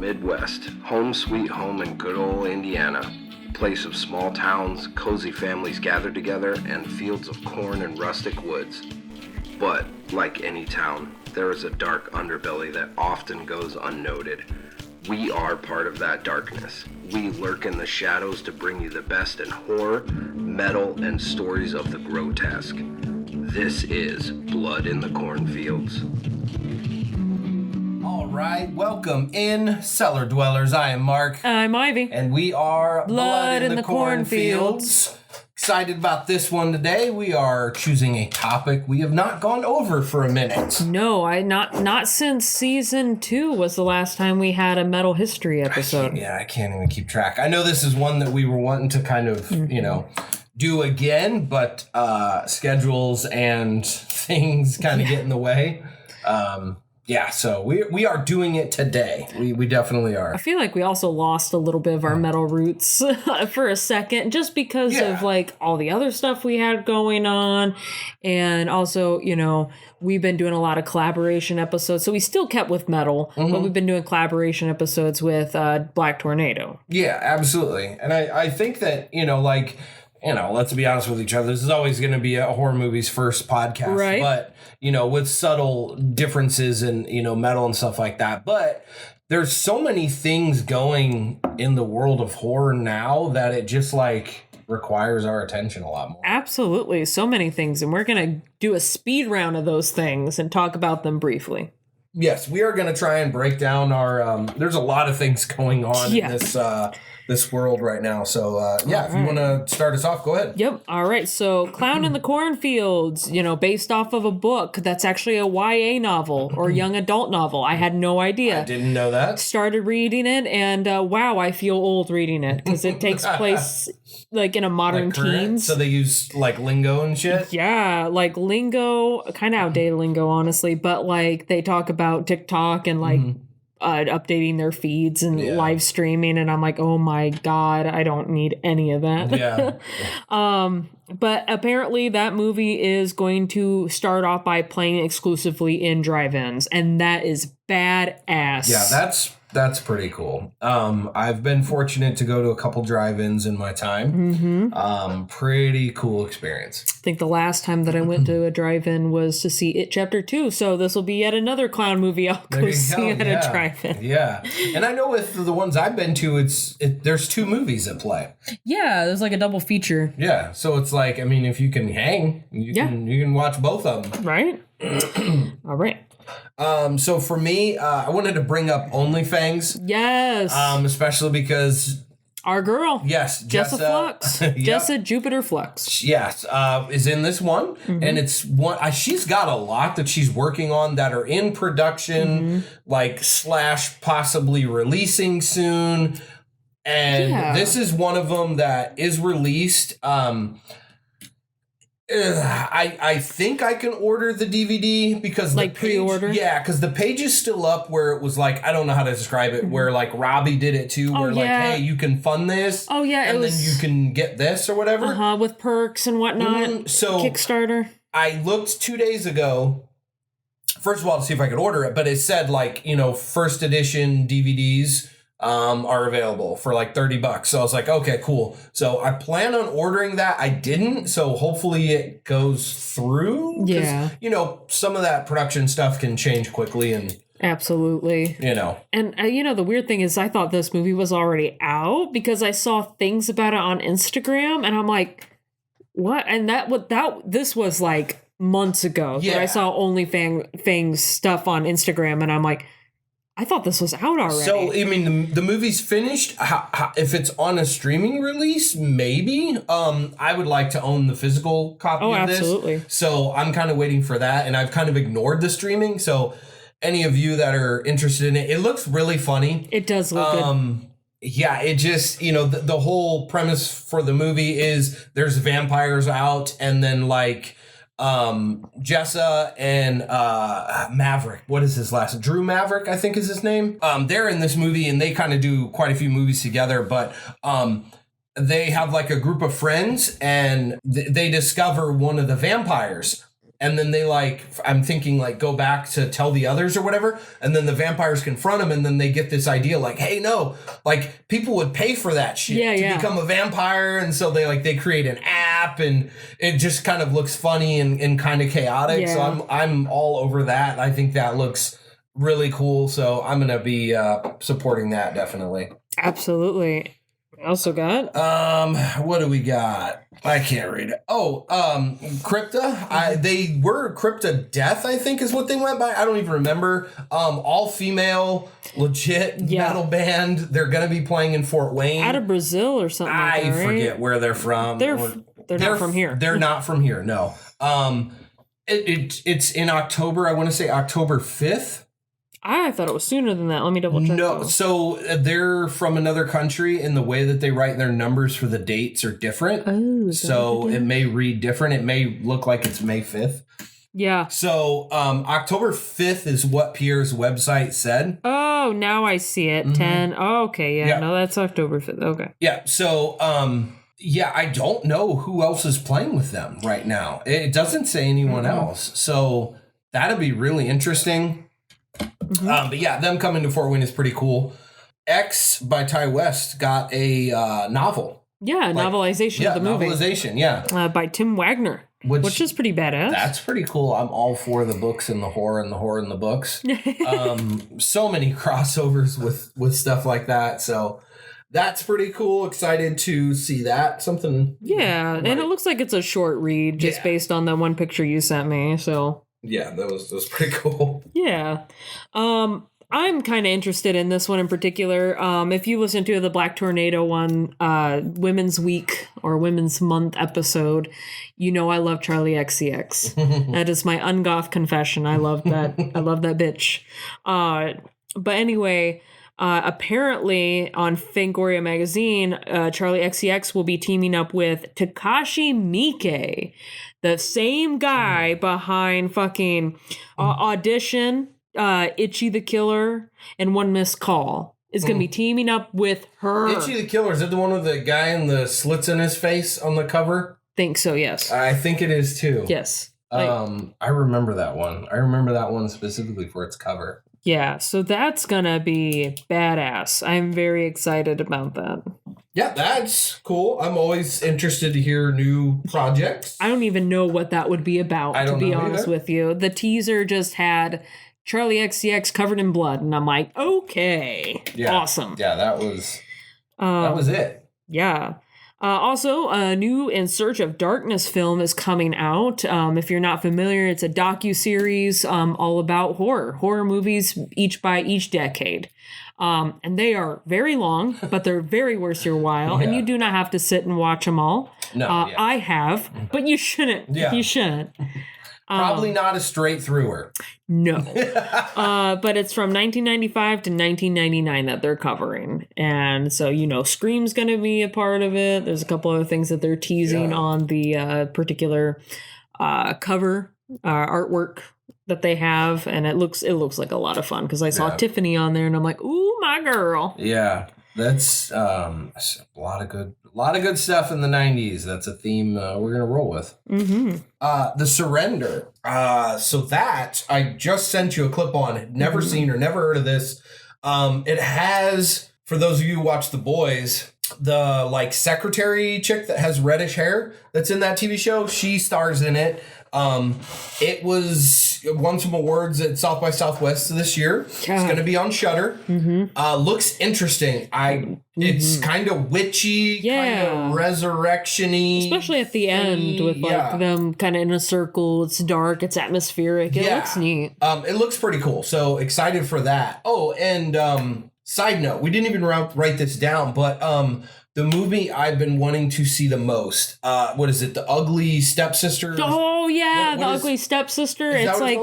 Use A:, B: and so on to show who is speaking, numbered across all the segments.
A: Midwest, home sweet home in good old Indiana. Place of small towns, cozy families gather together, and fields of corn and rustic woods. But, like any town, there is a dark underbelly that often goes unnoted. We are part of that darkness. We lurk in the shadows to bring you the best in horror, metal, and stories of the grotesque. This is Blood in the Cornfields.
B: All right, welcome in, Cellar Dwellers. I am Mark.
C: I'm Ivy.
B: And we are
C: Blood in the Cornfields.
B: Excited about this one today. We are choosing a topic we have not gone over for a minute.
C: No, not since season 2 was the last time we had a metal history episode.
B: I can't even keep track. I know this is one that we were wanting to kind of, do again, but schedules and things kind of get in the way. So we are doing it today. We definitely are.
C: I feel like we also lost a little bit of our metal roots for a second, just because of like all the other stuff we had going on. And also, we've been doing a lot of collaboration episodes. So we still kept with metal, but we've been doing collaboration episodes with Black Tornado.
B: Yeah, absolutely. And I think that, let's be honest with each other. This is always going to be a horror movie's first podcast,
C: right?
B: But, with subtle differences in, metal and stuff like that. But there's so many things going in the world of horror now that it just requires our attention a lot more.
C: Absolutely. So many things. And we're going to do a speed round of those things and talk about them briefly.
B: Yes, we are going to try and break down our, there's a lot of things going on in this world right now. So, if you want to start us off, go ahead.
C: Yep. All right. So Clown in the Cornfields, based off of a book that's actually a YA novel or young adult novel. I had no idea.
B: I didn't know that.
C: Started reading it and wow, I feel old reading it because it takes place in a modern teens.
B: So they use lingo and shit?
C: Yeah, lingo, kind of outdated lingo, honestly. But they talk about TikTok and updating their feeds and live streaming, and I'm like, oh my god, I don't need any of that. But apparently that movie is going to start off by playing exclusively in drive-ins, and that is badass.
B: Yeah, that's pretty cool. I've been fortunate to go to a couple drive-ins in my time. Pretty cool experience.
C: I think the last time that I went to a drive-in was to see It Chapter 2, so this will be yet another clown movie I'll go see at a drive-in.
B: Yeah, and I know with the ones I've been to, there's 2 movies at play.
C: Yeah, there's a double feature.
B: Yeah, so it's if you can hang, you can watch both of them.
C: Right? All right.
B: So for me, I wanted to bring up OnlyFans.
C: Yes.
B: Especially because
C: our girl.
B: Yes.
C: Jessa Flux. Jessa Jupiter Flux.
B: Yes. Is in this one. And it's one, she's got a lot that she's working on that are in production, / possibly releasing soon. And this is one of them that is released. I think I can order the DVD because the
C: pre-order?
B: Yeah, because the page is still up where it was I don't know how to describe it, where Robbie did it too, where hey, you can fund this.
C: Oh yeah,
B: and then you can get this or whatever.
C: With perks and whatnot.
B: So
C: Kickstarter.
B: I looked 2 days ago, first of all, to see if I could order it, but it said first edition DVDs are available for $30. So I was like, okay, cool. So I plan on ordering that. I didn't. So hopefully it goes through.
C: Yeah.
B: Some of that production stuff can change quickly and.
C: Absolutely. And, the weird thing is I thought this movie was already out because I saw things about it on Instagram and I'm like, what? And this was months ago that I saw OnlyFans stuff on Instagram and I'm like, I thought this was out already.
B: So, the movie's finished. If it's on a streaming release, maybe. I would like to own the physical copy of this.
C: Absolutely.
B: So, I'm kind of waiting for that, and I've kind of ignored the streaming. So, any of you that are interested in it, it looks really funny.
C: It does look good.
B: Yeah, it just, the whole premise for the movie is there's vampires out, and then, Jessa and Maverick, what is his last name? Drew Maverick, I think is his name. They're in this movie and they kind of do quite a few movies together, but they have a group of friends and they discover one of the vampires and then they like, I'm thinking like go back to tell the others or whatever, and then the vampires confront them, and then they get this idea like, hey, no, like people would pay for that shit to become a vampire, and so they create an app, and it just kind of looks funny and kind of chaotic. Yeah. So I'm all over that. I think that looks really cool, so I'm gonna be supporting that definitely.
C: Absolutely. Also got
B: what do we got? I can't read it. Oh, Crypta. They were Crypta Death, I think is what they went by. I don't even remember. All female, legit metal band. They're gonna be playing in Fort Wayne,
C: out of Brazil or something. I
B: forget where they're from.
C: They're not from here.
B: They're not from here. No. It's in October. I want to say October 5th.
C: I thought it was sooner than that. Let me double check.
B: No, so they're from another country, and the way that they write their numbers for the dates are different.
C: Oh,
B: so it may read different. It may look like it's May 5th.
C: Yeah.
B: So October 5th is what Pierre's website said.
C: Oh, now I see it. 10. Oh, okay. Yeah. No, that's October 5th. Okay.
B: Yeah. So, I don't know who else is playing with them right now. It doesn't say anyone else. So that'll be really interesting. But yeah, them coming to Fort Wayne is pretty cool. X by Ty West got a novel.
C: Yeah, novelization of the movie.
B: Novelization,
C: by Tim Wagner, which is pretty badass.
B: That's pretty cool. I'm all for the books and the horror and the horror in the books. So many crossovers with stuff like that. So that's pretty cool. Excited to see that. Something.
C: Yeah, and it looks like it's a short read just based on the one picture you sent me. So.
B: Yeah, that was pretty cool.
C: Yeah. I'm kind of interested in this one in particular. If you listen to the Black Tornado one, Women's Week or Women's Month episode, you know I love Charlie XCX. That is my ungoth confession. I love that. I love that bitch. But anyway, apparently on Fangoria magazine, Charlie XCX will be teaming up with Takashi Miike, the same guy behind fucking Audition, Itchy the Killer, and One Missed Call. Is going to be teaming up with her.
B: Itchy the Killer, is it the one with the guy in the slits in his face on the cover?
C: Think so, yes.
B: I think it is too.
C: Yes.
B: I remember that one. I remember that one specifically for its cover.
C: Yeah, so that's going to be badass. I'm very excited about that.
B: Yeah, that's cool. I'm always interested to hear new projects.
C: I don't even know what that would be about, to be honest with you. The teaser just had Charlie XCX covered in blood, and I'm like, okay, awesome.
B: Yeah, that was it.
C: Yeah. Also, a new In Search of Darkness film is coming out. If you're not familiar, it's a docuseries all about horror movies, each by each decade. And they are very long, but they're very worth your while. And you do not have to sit and watch them all.
B: No,
C: I have, but you shouldn't. Yeah. You shouldn't.
B: Probably not a straight througher.
C: No. But it's from 1995 to 1999 that they're covering. And so, Scream's going to be a part of it. There's a couple other things that they're teasing on the particular cover artwork that they have. And it looks like a lot of fun because I saw Tiffany on there and I'm like, ooh, my girl.
B: Yeah. That's a lot of good stuff in the 90s. That's a theme we're going to roll with.
C: Mm-hmm.
B: The Surrender. So that, I just sent you a clip on. Never seen or never heard of this. It has, for those of you who watch The Boys, the secretary chick that has reddish hair that's in that TV show. She stars in it. It won some awards at South by Southwest this year. It's going to be on Shudder. Looks interesting. It's kind of witchy, kind of resurrection-y.
C: Especially at the end with them kind of in a circle. It's dark. It's atmospheric. It looks neat.
B: It looks pretty cool. So excited for that. Oh, and side note, we didn't even write this down, but the movie I've been wanting to see the most, what is it? The Ugly Stepsister?
C: Oh, yeah. The Ugly Stepsister. It's like...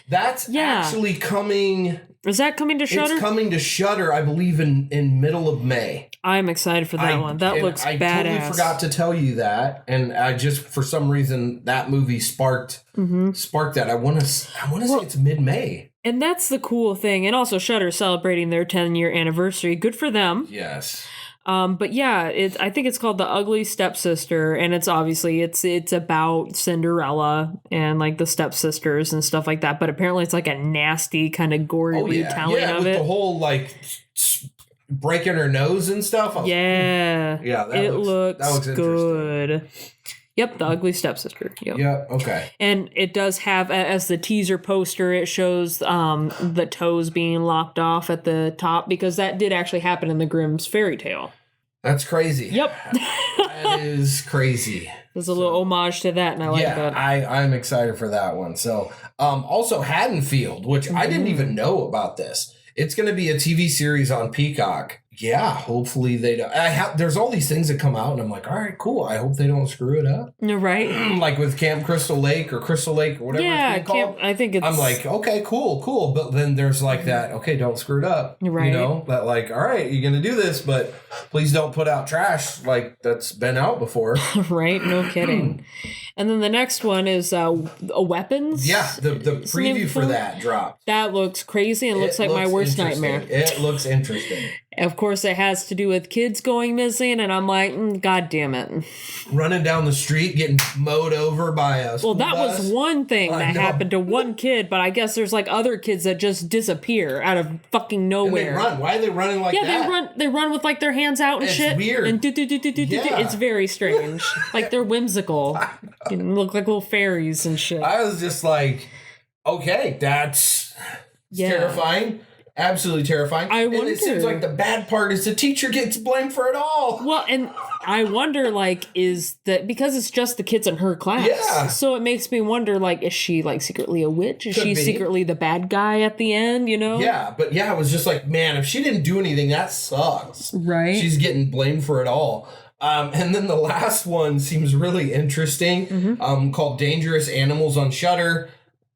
B: That's actually coming...
C: Is that coming to Shudder?
B: It's coming to Shudder, I believe, in middle of May.
C: I'm excited for that one. That looks badass. I totally
B: forgot to tell you that, and I just, for some reason, that movie sparked that. I want to say it's mid-May.
C: And that's the cool thing. And also Shudder celebrating their 10-year anniversary. Good for them.
B: Yes.
C: But yeah, I think it's called The Ugly Stepsister, and it's obviously it's about Cinderella and like the stepsisters and stuff like that. But apparently, it's like a nasty kind of gory retelling of
B: with
C: it.
B: The whole like breaking her nose and stuff.
C: Yeah,
B: that looks
C: good. Yep, The Ugly Stepsister. Yep.
B: Yeah, okay.
C: And it does have, as the teaser poster, it shows the toes being lopped off at the top, because that did actually happen in the Grimm's fairy tale.
B: That's crazy.
C: Yep.
B: That is crazy.
C: There's a little homage to that, and I like that.
B: I'm excited for that one. So, also Haddonfield, which I didn't even know about this. It's going to be a TV series on Peacock. Yeah, hopefully they don't. There's all these things that come out, and I'm like, all right, cool. I hope they don't screw it up.
C: You're right.
B: Like with Camp Crystal Lake or Crystal Lake or whatever it's being called.
C: I think it's...
B: I'm like, okay, cool. But then there's like that, okay, don't screw it up.
C: Right.
B: You know, that like, all right, you're going to do this, but please don't put out trash like that's been out before.
C: Right? No kidding. And then the next one is Weapons.
B: Yeah, the preview for that dropped.
C: That looks crazy and looks like my worst nightmare.
B: It looks interesting.
C: Of course, it has to do with kids going missing, and I'm like, God damn it.
B: Running down the street, getting mowed over by a school bus.
C: Was one thing that happened to one kid, but I guess there's like other kids that just disappear out of fucking nowhere.
B: And they run. Why are they running like that?
C: Yeah, they run with like their hands out and
B: it's
C: shit.
B: It's weird.
C: And It's very strange. Like they're whimsical. You know, look like little fairies and shit.
B: I was just like, okay, that's terrifying. Absolutely terrifying. And it seems like the bad part is the teacher gets blamed for it all.
C: Well, and I wonder, like, is that because it's just the kids in her class?
B: Yeah.
C: So it makes me wonder, like, is she like secretly a witch? Is she secretly the bad guy at the end? You know?
B: Yeah, but it was just like, man, if she didn't do anything, that sucks.
C: Right.
B: She's getting blamed for it all. And then the last one seems really interesting. Called Dangerous Animals on Shudder.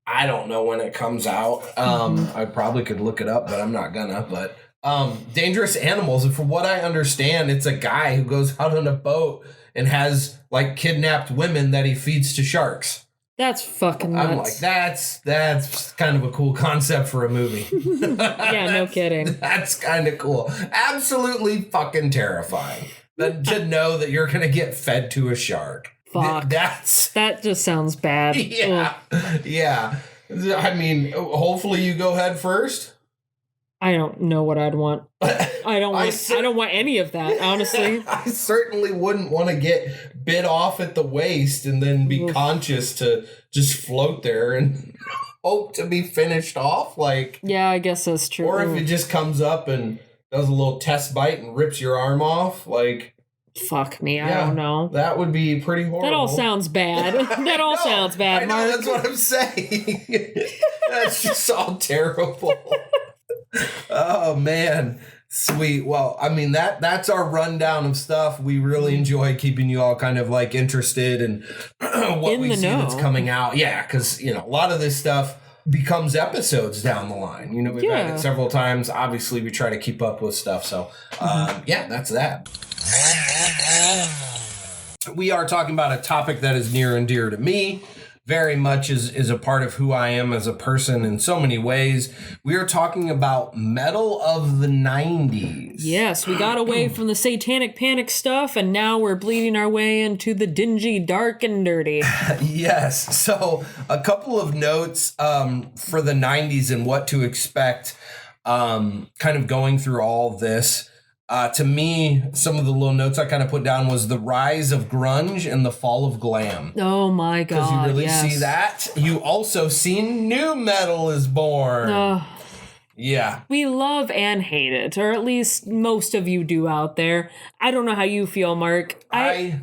B: I don't know when it comes out. I probably could look it up, but I'm not gonna. But Dangerous Animals, and from what I understand, it's a guy who goes out on a boat and has like kidnapped women that he feeds to sharks.
C: That's fucking nuts.
B: I'm like, that's kind of a cool concept for a movie.
C: Yeah, no kidding.
B: That's kind of cool. Absolutely fucking terrifying. To know that you're gonna get fed to a shark.
C: Fuck. That just sounds bad.
B: Yeah. Ugh. Yeah. I mean, hopefully you go head first.
C: I don't know what I'd want. I don't want any of that, honestly.
B: I certainly wouldn't want to get bit off at the waist and then be conscious to just float there and hope to be finished off. Like,
C: yeah, I guess that's true.
B: Or if it just comes up and does a little test bite and rips your arm off, like,
C: fuck me, I don't know.
B: That would be pretty horrible.
C: That all sounds bad. That all sounds bad,
B: I know,
C: Mark.
B: that's what I'm saying. That's just all terrible. Oh, man. Sweet. Well, I mean, that's our rundown of stuff. We really enjoy keeping you all kind of like interested in what we see that's coming out. Yeah, because, a lot of this stuff becomes episodes down the line. We've had it several times. Obviously, we try to keep up with stuff. So, that's that. We are talking about a topic that is near and dear to me. Very much is a part of who I am as a person in so many ways. We are talking about metal of the 90s.
C: Yes, we got away from the satanic panic stuff, and now we're bleeding our way into the dingy, dark, and dirty.
B: Yes. So a couple of notes for the 90s and what to expect kind of going through all this. To me, some of the little notes I kind of put down was the rise of grunge and the fall of glam.
C: Oh my God.
B: Because you really see that. You also see new metal is born. Yeah.
C: We love and hate it, or at least most of you do out there. I don't know how you feel, Mark. I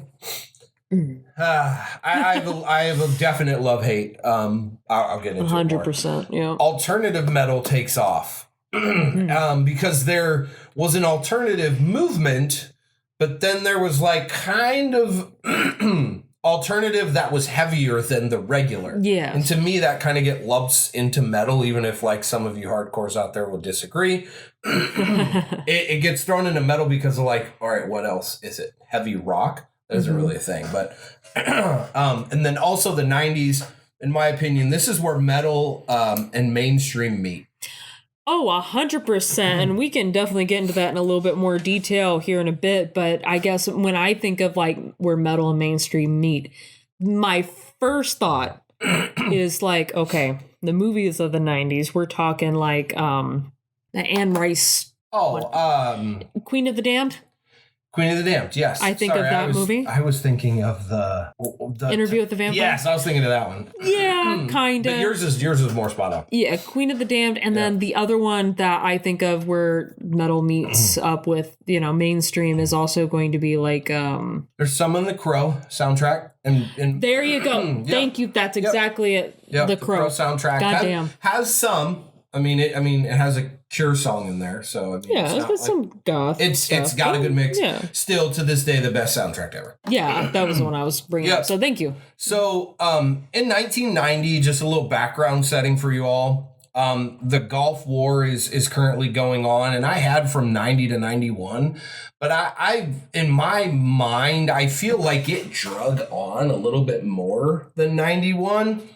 B: have a definite love-hate. I'll get into
C: 100%, yeah.
B: Alternative metal takes off. Because there was an alternative movement, but then there was like kind of alternative that was heavier than the regular.
C: Yeah.
B: And to me, that kind of get lumps into metal, even if like some of you hardcores out there will disagree. It gets thrown into metal because of like, all right, what else is it? Heavy rock? That isn't really a thing. But and then also the 90s, in my opinion, this is where metal and mainstream meet.
C: Oh, 100%. And we can definitely get into that in a little bit more detail here in a bit. But I guess when I think of like where metal and mainstream meet, my first thought is like, okay, the movies of the 90s, we're talking like the Anne Rice. Queen of the Damned?
B: Queen of the Damned, yes.
C: I think of that movie.
B: I was thinking of the
C: Interview with the Vampire.
B: Yes, I was thinking of that one.
C: Yeah, kind of.
B: But yours is more spot on.
C: Yeah, Queen of the Damned, and then the other one that I think of where metal meets up with mainstream is also going to be like
B: there's Summon the Crow soundtrack, and
C: there you go. Thank you. That's exactly it.
B: Yep,
C: the Crow
B: soundtrack.
C: Goddamn.
B: Has some. It has a Cure song in there, so
C: it's got some goth.
B: It's got a good mix. Yeah. Still to this day, the best soundtrack ever.
C: Yeah, that was the one I was bringing up. So thank you.
B: So in 1990, just a little background setting for you all. The Gulf War is currently going on, and I had from 90 to 91, but I in my mind I feel like it drug on a little bit more than 91.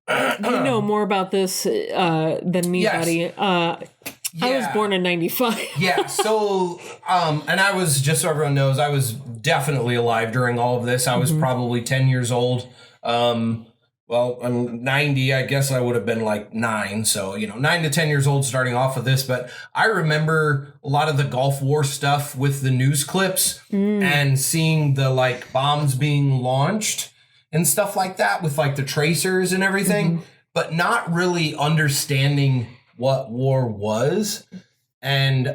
C: You know more about this than me, buddy. I was born in 95.
B: Yeah, so, and I was, just so everyone knows, I was definitely alive during all of this. I was probably 10 years old. Well, I'm 90, I guess I would have been like 9. So, 9 to 10 years old starting off with this. But I remember a lot of the Gulf War stuff with the news clips and seeing the like bombs being launched and stuff like that with like the tracers and everything, but not really understanding what war was. And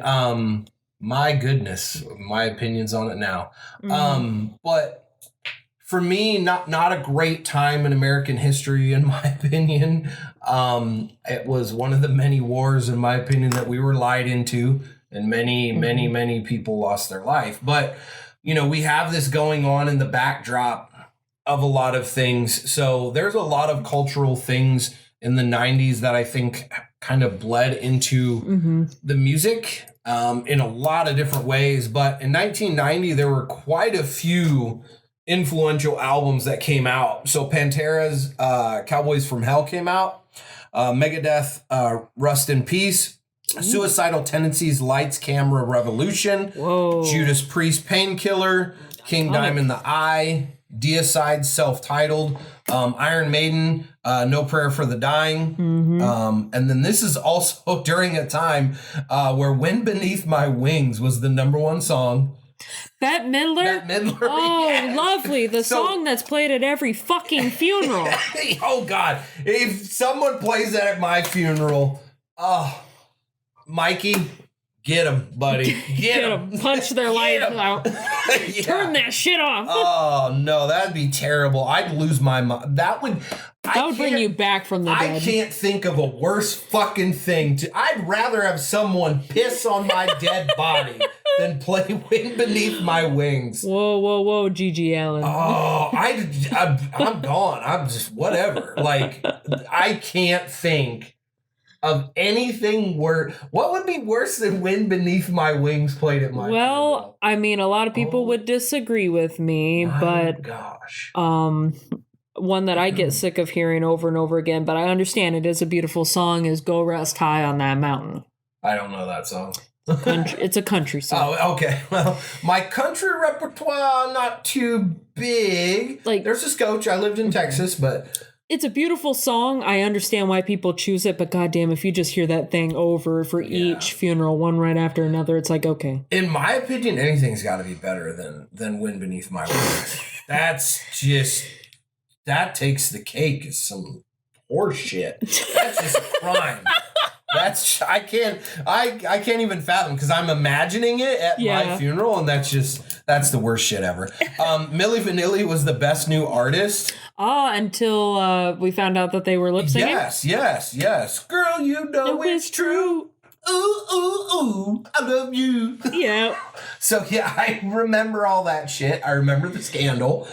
B: my goodness, my opinions on it now. But for me, not a great time in American history, in my opinion. It was one of the many wars, in my opinion, that we were lied into, and many people lost their life. But, we have this going on in the backdrop of a lot of things. So there's a lot of cultural things in the 90s that I think kind of bled into the music in a lot of different ways. But in 1990, there were quite a few influential albums that came out. So Pantera's Cowboys from Hell came out. Megadeth, Rust in Peace. Suicidal Tendencies, Lights, Camera, Revolution.
C: Whoa.
B: Judas Priest, Painkiller. King Diamond, The Eye. Deicide, Self-Titled, Iron Maiden, No Prayer for the Dying. And then this is also during a time where Wind Beneath My Wings was the number one song.
C: Bette Midler? Oh, yes. Lovely. The song that's played at every fucking funeral.
B: Oh, God. If someone plays that at my funeral, Mikey, get him, buddy. Get him.
C: Punch their lights out. Turn that shit off.
B: Oh, no, that'd be terrible. I'd lose my mind. That would
C: bring you back from the dead.
B: I can't think of a worse fucking thing. I'd rather have someone piss on my dead body than play Wind Beneath My Wings.
C: Whoa, Gigi Allen.
B: Oh, I'm gone. I'm just whatever. Like, I can't think of anything worse. What would be worse than Wind Beneath My Wings played at my funeral?
C: I mean, a lot of people would disagree with me, but
B: gosh.
C: One that I get sick of hearing over and over again, but I understand it is a beautiful song, is Go Rest High on That Mountain.
B: I don't know that song.
C: It's a country song.
B: Oh, okay. Well, my country repertoire, not too big. Like, there's a scotch. I lived in Texas, but
C: it's a beautiful song. I understand why people choose it, but goddamn, if you just hear that thing over for each funeral, one right after another, it's like, okay. In my opinion, anything's got to be better than Wind Beneath My Wings. That takes the cake as some horse shit. That's just a crime. I can't even fathom, because I'm imagining it at my funeral, and that's the worst shit ever. Milli Vanilli was the best new artist. Until we found out that they were lip singing.
B: Yes. Girl, you know it's true. Ooh, I love you.
C: Yeah.
B: So yeah, I remember all that shit. I remember the scandal.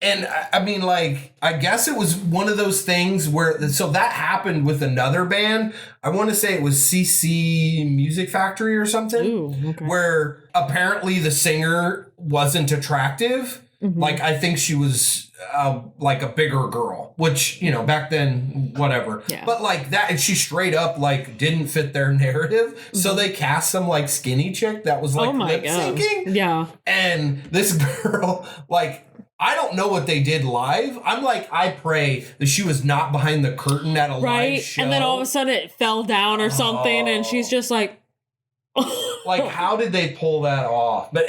B: And I mean, like, I guess it was one of those things where, so that happened with another band. I want to say it was CC Music Factory or something.
C: Ooh, okay.
B: Where apparently the singer wasn't attractive. Like, I think she was like a bigger girl, which, you know, back then, whatever.
C: Yeah.
B: But like that, and she straight up like didn't fit their narrative. So they cast some like skinny chick that was like lip syncing.
C: Yeah.
B: And this girl, like, I don't know what they did live. I'm like, I pray that she was not behind the curtain at a live show.
C: And then all of a sudden it fell down or something, and she's just like,
B: like, how did they pull that off? But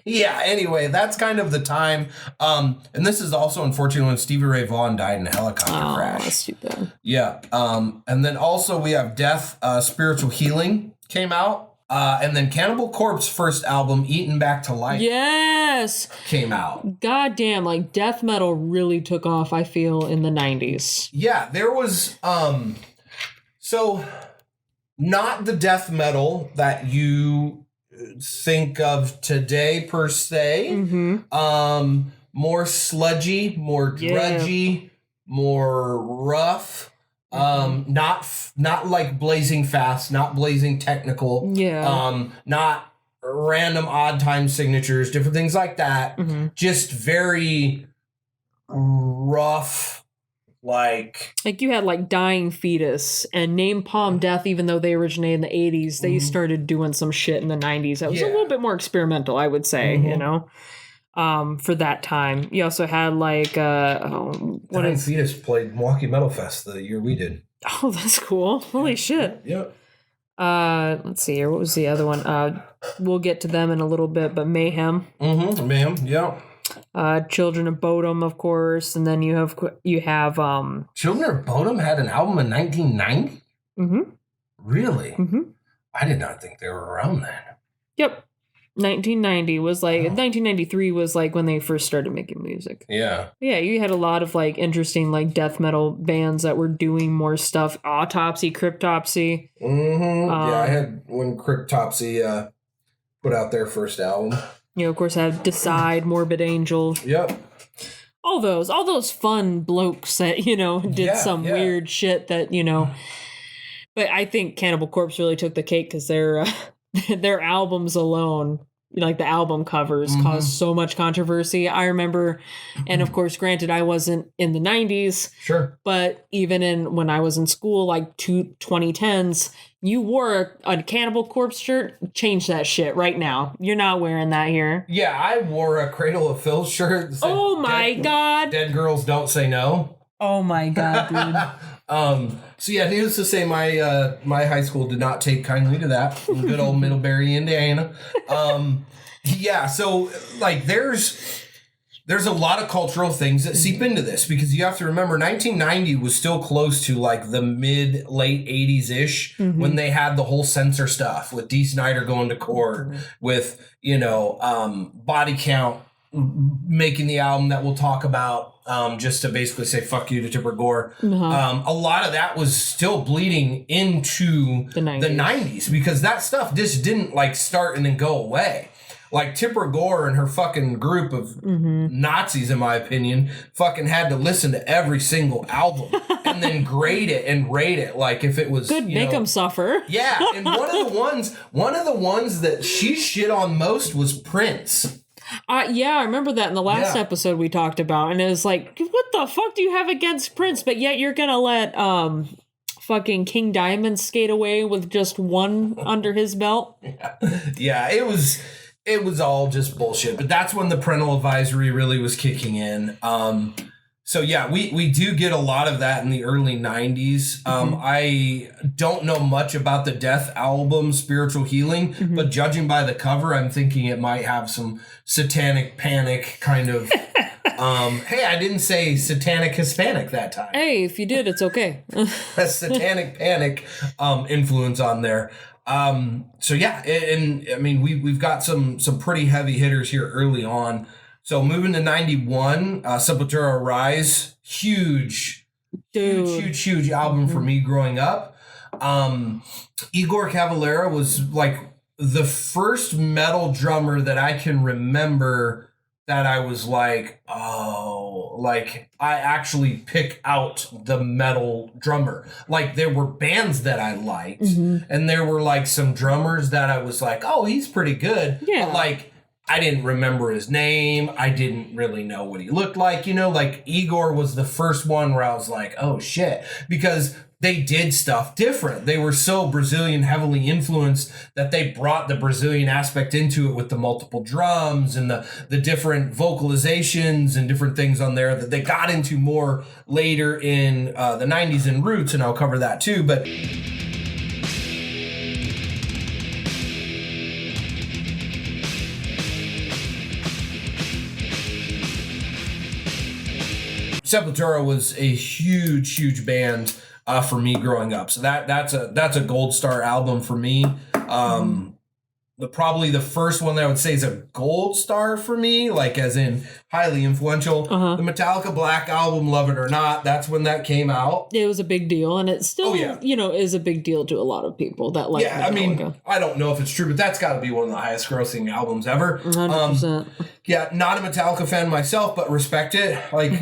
B: yeah, anyway, that's kind of the time. And this is also unfortunately when Stevie Ray Vaughan died in a helicopter crash.
C: That's too bad.
B: Yeah. And then also we have Death, Spiritual Healing came out. And then Cannibal Corpse first album, Eaten Back to Life.
C: Yes.
B: Came out.
C: God damn, like death metal really took off, I feel, in the 90s.
B: Yeah, there was so not the death metal that you think of today per se. More sludgy, more grudgy, more rough. Not like blazing fast, not blazing technical.
C: Yeah.
B: Not random odd time signatures, different things like that. Just very rough, like
C: you had like Dying Fetus and Napalm Death, even though they originated in the 80s, they started doing some shit in the 90s that was a little bit more experimental, I would say, you know. For that time. You also had like
B: Dying Fetus played Milwaukee Metal Fest the year we did.
C: Oh, that's cool. Holy shit.
B: Yep.
C: Let's see here. What was the other one? We'll get to them in a little bit, but Mayhem.
B: Mayhem, yeah.
C: Children of Bodom, of course, and then you have
B: Children of Bodom had an album in 1990? Really? I did not think they were around then.
C: Yep. 1990 was like 1993 was like when they first started making music.
B: Yeah.
C: Yeah, you had a lot of like interesting like death metal bands that were doing more stuff. Autopsy, Cryptopsy.
B: Yeah, I had when Cryptopsy put out their first album.
C: You know, of course, have Decide, Morbid Angel.
B: Yep.
C: All those fun blokes that, you know, did some weird shit that, you know. But I think Cannibal Corpse really took the cake because their albums alone, like the album covers, caused so much controversy. I remember, and of course, granted, I wasn't in the 90s.
B: Sure.
C: But even when I was in school, like 2010s, you wore a Cannibal Corpse shirt, change that shit right now. You're not wearing that here.
B: Yeah, I wore a Cradle of Filth shirt.
C: Oh my God.
B: Dead Girls Don't Say No.
C: Oh my God, dude.
B: So yeah, needless to say, my high school did not take kindly to that. Good old Middlebury, Indiana. Yeah, so like there's a lot of cultural things that seep into this because you have to remember 1990 was still close to like the late 80s ish when they had the whole censor stuff with Dee Snider going to court with, you know, Body Count making the album that we'll talk about just to basically say fuck you to Tipper Gore. A lot of that was still bleeding into the 90s because that stuff just didn't like start and then go away. Like Tipper Gore and her fucking group of Nazis, in my opinion, fucking had to listen to every single album and then grade it and rate it like if it was
C: good. Make them suffer.
B: Yeah, and one of the ones that she shit on most was Prince.
C: Yeah, I remember that in the last episode we talked about, and it was like, what the fuck do you have against Prince? But yet you're gonna let fucking King Diamond skate away with just one under his belt.
B: Yeah, it was all just bullshit. But that's when the parental advisory really was kicking in. So yeah, we do get a lot of that in the early 90s. I don't know much about the Death album, Spiritual Healing, but judging by the cover, I'm thinking it might have some satanic panic kind of... hey, I didn't say satanic Hispanic that time.
C: Hey, if you did, it's okay.
B: A satanic panic influence on there. So yeah, and I mean, we've got some pretty heavy hitters here early on. So moving to 91, Sepultura Rise, huge album for me growing up. Igor Cavalera was like the first metal drummer that I can remember that I was like, oh, like I actually pick out the metal drummer. Like there were bands that I liked and there were like some drummers that I was like, oh, he's pretty good.
C: Yeah.
B: But like, I didn't remember his name. I didn't really know what he looked like. You know, like Igor was the first one where I was like, oh shit. Because they did stuff different. They were so Brazilian heavily influenced that they brought the Brazilian aspect into it with the multiple drums and the different vocalizations and different things on there that they got into more later in the 90s and Roots, and I'll cover that too. But Sepultura was a huge band for me growing up. So that's a gold star album for me. Probably the first one that I would say is a gold star for me, like as in highly influential. The Metallica Black album, Love It or Not, that's when that came out.
C: It was a big deal, and it still, is a big deal to a lot of people that like Metallica. I mean,
B: I don't know if it's true, but that's got to be one of the highest grossing albums ever.
C: 100%.
B: Not a Metallica fan myself, but respect it. Like,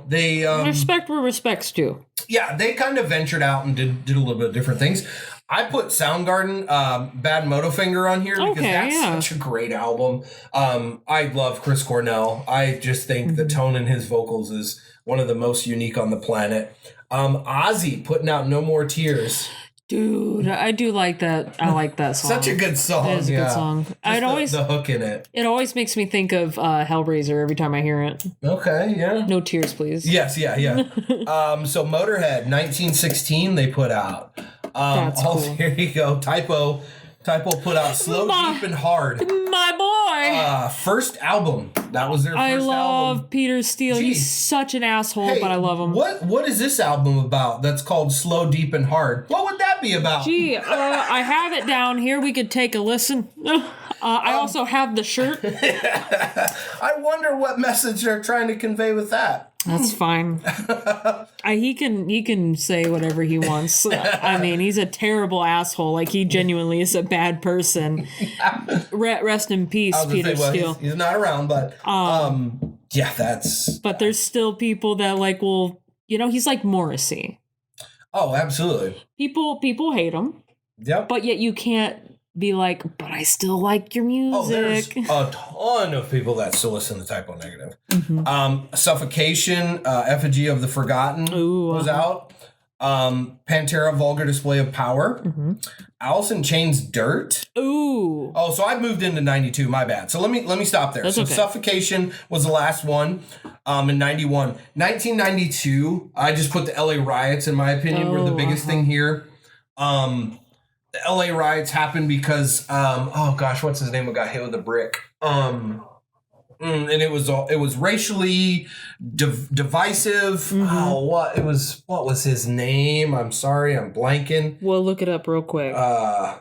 B: they...
C: respect where respect's due.
B: Yeah, they kind of ventured out and did a little bit of different things. I put Soundgarden, Bad Motofinger on here because that's such a great album. I love Chris Cornell. I just think the tone in his vocals is one of the most unique on the planet. Ozzy putting out No More Tears.
C: Dude, I do like that. I like that song.
B: Such a good song.
C: It is a good song.
B: The hook in it.
C: It always makes me think of Hellraiser every time I hear it.
B: Okay, yeah.
C: No tears, please.
B: Yes, yeah. So Motorhead, 1916, they put out.
C: That's cool.
B: Here you go. Typo put out Slow, Deep, and Hard.
C: My boy.
B: First album. That was their first album.
C: I love Peter Steele. He's such an asshole, but I love him.
B: What is this album about that's called Slow, Deep, and Hard? What would that be about?
C: Gee, I have it down here. We could take a listen. I also have the shirt.
B: I wonder what message they're trying to convey with that.
C: That's fine. He can say whatever he wants. I mean, he's a terrible asshole. Like, he genuinely is a bad person. Rest in peace, Peter Steele.
B: He's not around, but that's.
C: But there's still people that he's like Morrissey.
B: Oh, absolutely.
C: People hate him. Yep. But yet you can't be like, but I still like your music.
B: Oh, there's a ton of people that still listen to Typo Negative. Suffocation, Effigy of the Forgotten was out. Pantera, Vulgar Display of Power. Alice in Chains, Dirt.
C: Ooh.
B: Oh, so I moved into 92, my bad. So let me stop there.
C: That's okay.
B: Suffocation was the last one in 91. 1992, I just put the LA riots, in my opinion, were the biggest thing here. The LA riots happened because what's his name who got hit with a brick? And it was racially divisive. What was his name? I'm sorry, I'm blanking.
C: We'll look it up real quick.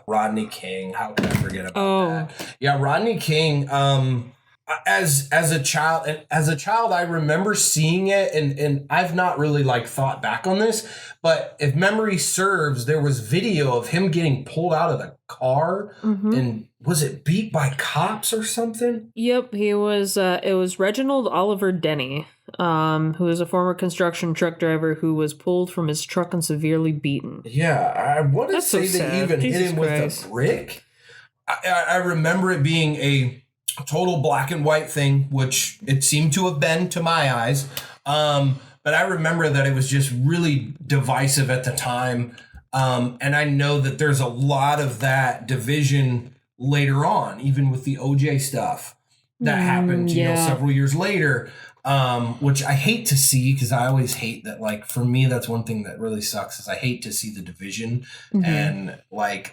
B: Rodney King. How can I forget about that? Yeah, Rodney King. As a child, I remember seeing it, and I've not really thought back on this, but if memory serves, there was video of him getting pulled out of the car, and was it beat by cops or something?
C: Yep, he was. It was Reginald Oliver Denny, who is a former construction truck driver who was pulled from his truck and severely beaten.
B: Yeah, I want to say
C: so
B: they even hit him with a brick. I remember it being a total black and white thing, which it seemed to have been to my eyes. But I remember that it was just really divisive at the time. And I know that there's a lot of that division later on, even with the OJ stuff that happened, several years later. Which I hate to see, because I always hate that, for me, that's one thing that really sucks, is I hate to see the division. And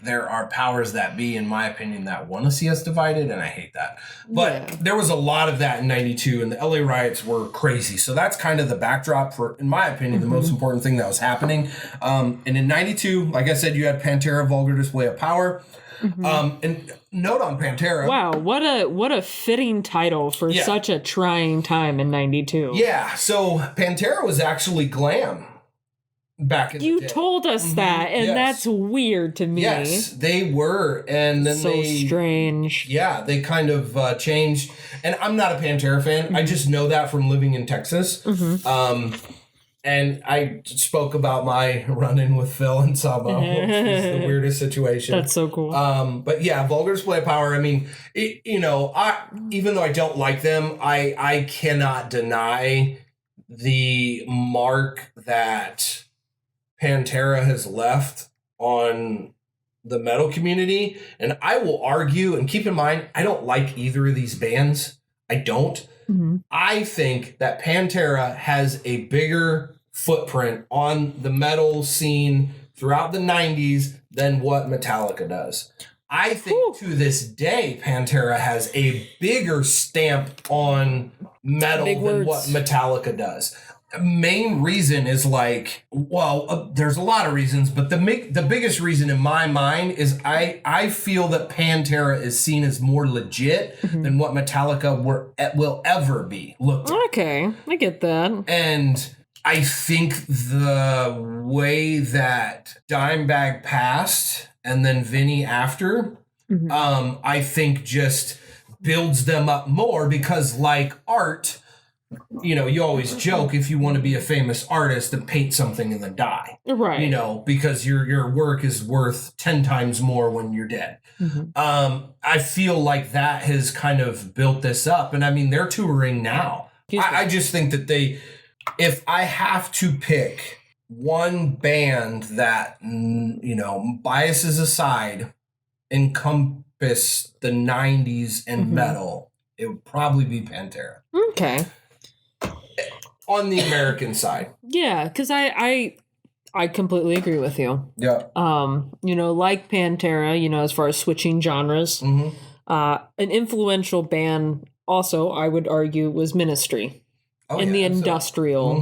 B: there are powers that be, in my opinion, that want to see us divided, and I hate that. But there was a lot of that in 92, and the LA riots were crazy. So that's kind of the backdrop for, in my opinion, the most important thing that was happening. And in 92, like I said, you had Pantera, Vulgar Display of Power. And note on Pantera.
C: Wow, what a fitting title for such a trying time in 92.
B: Yeah, so Pantera was actually glam back in the day.
C: You told us that, and that's weird to me.
B: Yes, they were, and then
C: strange.
B: Yeah, they kind of changed. And I'm not a Pantera fan. I just know that from living in Texas. And I spoke about my run-in with Phil and Saba, which was the weirdest situation.
C: That's so cool.
B: But yeah, vulgar display of power. I mean, even though I don't like them, I cannot deny the mark that Pantera has left on the metal community. And I will argue, and keep in mind, I don't like either of these bands. I don't.
C: Mm-hmm.
B: I think that Pantera has a bigger footprint on the metal scene throughout the 90s than what Metallica does. I think to this day, Pantera has a bigger stamp on metal than what Metallica does. Main reason is there's a lot of reasons, but the biggest reason in my mind is I feel that Pantera is seen as more legit than what Metallica will ever be looked at.
C: Okay, I get that.
B: And I think the way that Dimebag passed and then Vinny after, I think just builds them up more because like art, you always joke if you want to be a famous artist, then paint something and then die.
C: Right.
B: Because your work is worth 10 times more when you're dead. I feel like that has kind of built this up. And I mean, they're touring now. I just think that if I have to pick one band that, biases aside, encompass the 90s and metal, it would probably be Pantera.
C: Okay.
B: On the American side. Yeah,
C: because I completely agree with you.
B: Yeah.
C: Like Pantera, as far as switching genres, an influential band also, I would argue, was Ministry. The industrial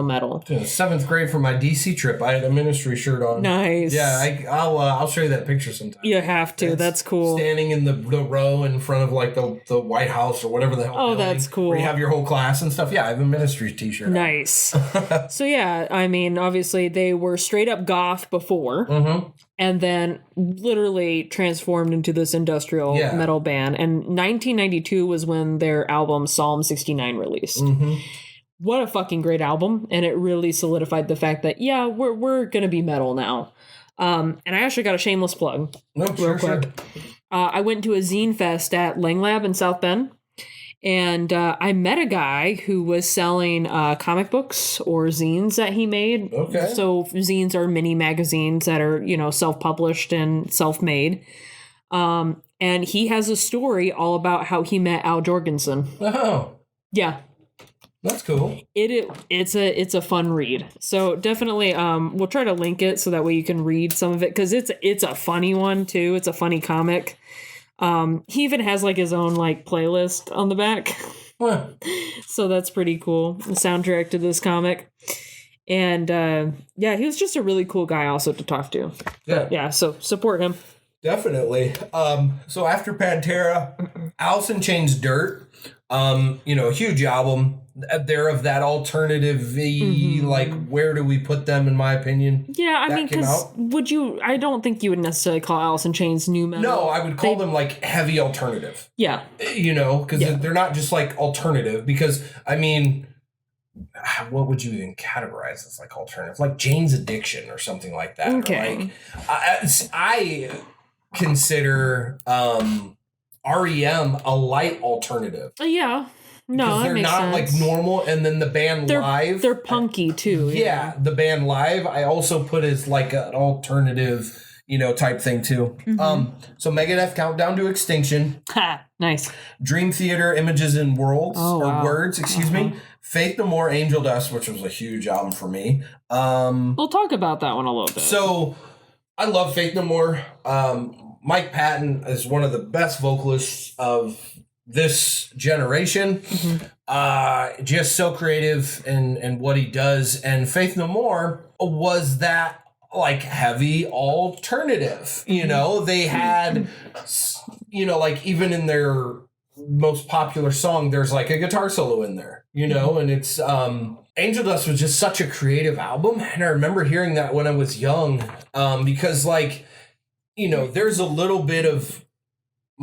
C: metal.
B: Yeah, 7th grade for my DC trip, I had a Ministry shirt on.
C: Nice.
B: Yeah, I'll show you that picture sometime.
C: You have to. That's cool.
B: Standing in the row in front of like the White House or whatever the hell.
C: Oh, that's cool.
B: Where you have your whole class and stuff. Yeah, I have a Ministry t-shirt.
C: Nice. So yeah, I mean, obviously they were straight up goth before, and then literally transformed into this industrial metal band. And 1992 was when their album Psalm 69 released. What a fucking great album. And it really solidified the fact that, we're going to be metal now. And I actually got a shameless plug real quick. I went to a zine fest at Lang Lab in South Bend. And I met a guy who was selling comic books or zines that he made.
B: Okay.
C: So zines are mini magazines that are, self-published and self-made. And he has a story all about how he met Al Jorgensen.
B: Oh.
C: Yeah.
B: That's cool.
C: It's a fun read. So definitely we'll try to link it so that way you can read some of it because it's a funny one too. It's a funny comic. He even has like his own like playlist on the back.
B: Huh.
C: So that's pretty cool. The soundtrack to this comic. And he was just a really cool guy also to talk to. Yeah, so support him.
B: Definitely. So after Pantera, Alice in Chains Dirt, a huge album. They're of that alternative like where do we put them in my opinion?
C: Yeah, I mean, because I don't think you would necessarily call Alice in Chains new metal.
B: No, I would call them like heavy alternative.
C: Yeah.
B: Because they're not just like alternative because, I mean, what would you even categorize as like alternative? Like Jane's Addiction or something like that.
C: Okay.
B: Or like, I consider REM a light alternative.
C: Yeah. No, that makes sense.
B: They're not like normal, and then the band live.
C: They're punky too.
B: Yeah, the band live I also put as like an alternative, type thing too. So Megadeth Countdown to Extinction.
C: Ha, nice.
B: Dream Theater Images and Words, excuse me. Faith No More, Angel Dust, which was a huge album for me.
C: We'll talk about that one a little bit.
B: So I love Faith No More. Mike Patton is one of the best vocalists of this generation. Just so creative in what he does. And Faith No More was that like heavy alternative. They had, like even in their most popular song, there's like a guitar solo in there, and it's Angel Dust was just such a creative album. And I remember hearing that when I was young, because like, there's a little bit of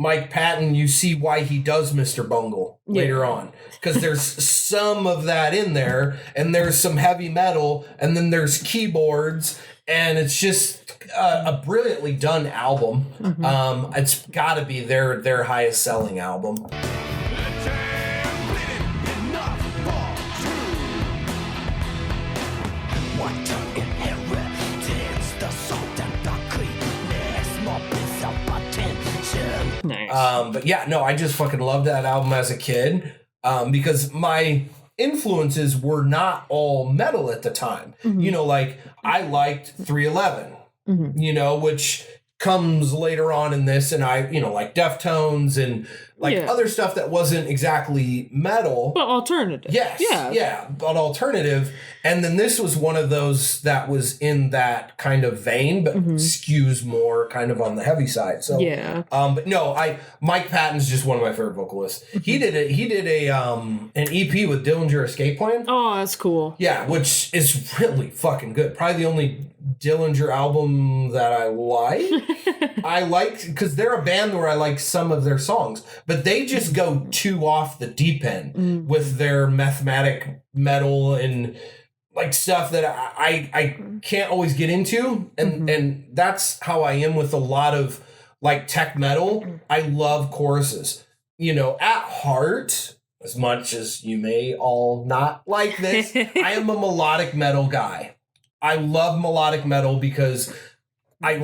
B: Mike Patton, you see why he does Mr. Bungle, later on, because there's some of that in there, and there's some heavy metal, and then there's keyboards, and it's just a brilliantly done album. It's got to be their highest selling album.
C: Nice.
B: But yeah, no, I just fucking loved that album as a kid, because my influences were not all metal at the time. You know, like I liked 311, you know, which comes later on in this, and I, you know, like Deftones and like other stuff that wasn't exactly metal.
C: But alternative.
B: Yes. Yeah, but alternative. And then this was one of those that was in that kind of vein, but skews more kind of on the heavy side. So but no, Mike Patton's just one of my favorite vocalists. He did an EP with Dillinger Escape Plan.
C: Oh, that's cool.
B: Yeah, which is really fucking good. Probably the only Dillinger album that I like. I like, because they're a band where I like some of their songs, but they just go too off the deep end with their mathematic metal and like stuff that I can't always get into, and that's how I am with a lot of like tech metal. I love choruses. You know, at heart, as much as you may all not like this, I am a melodic metal guy. I love melodic metal because I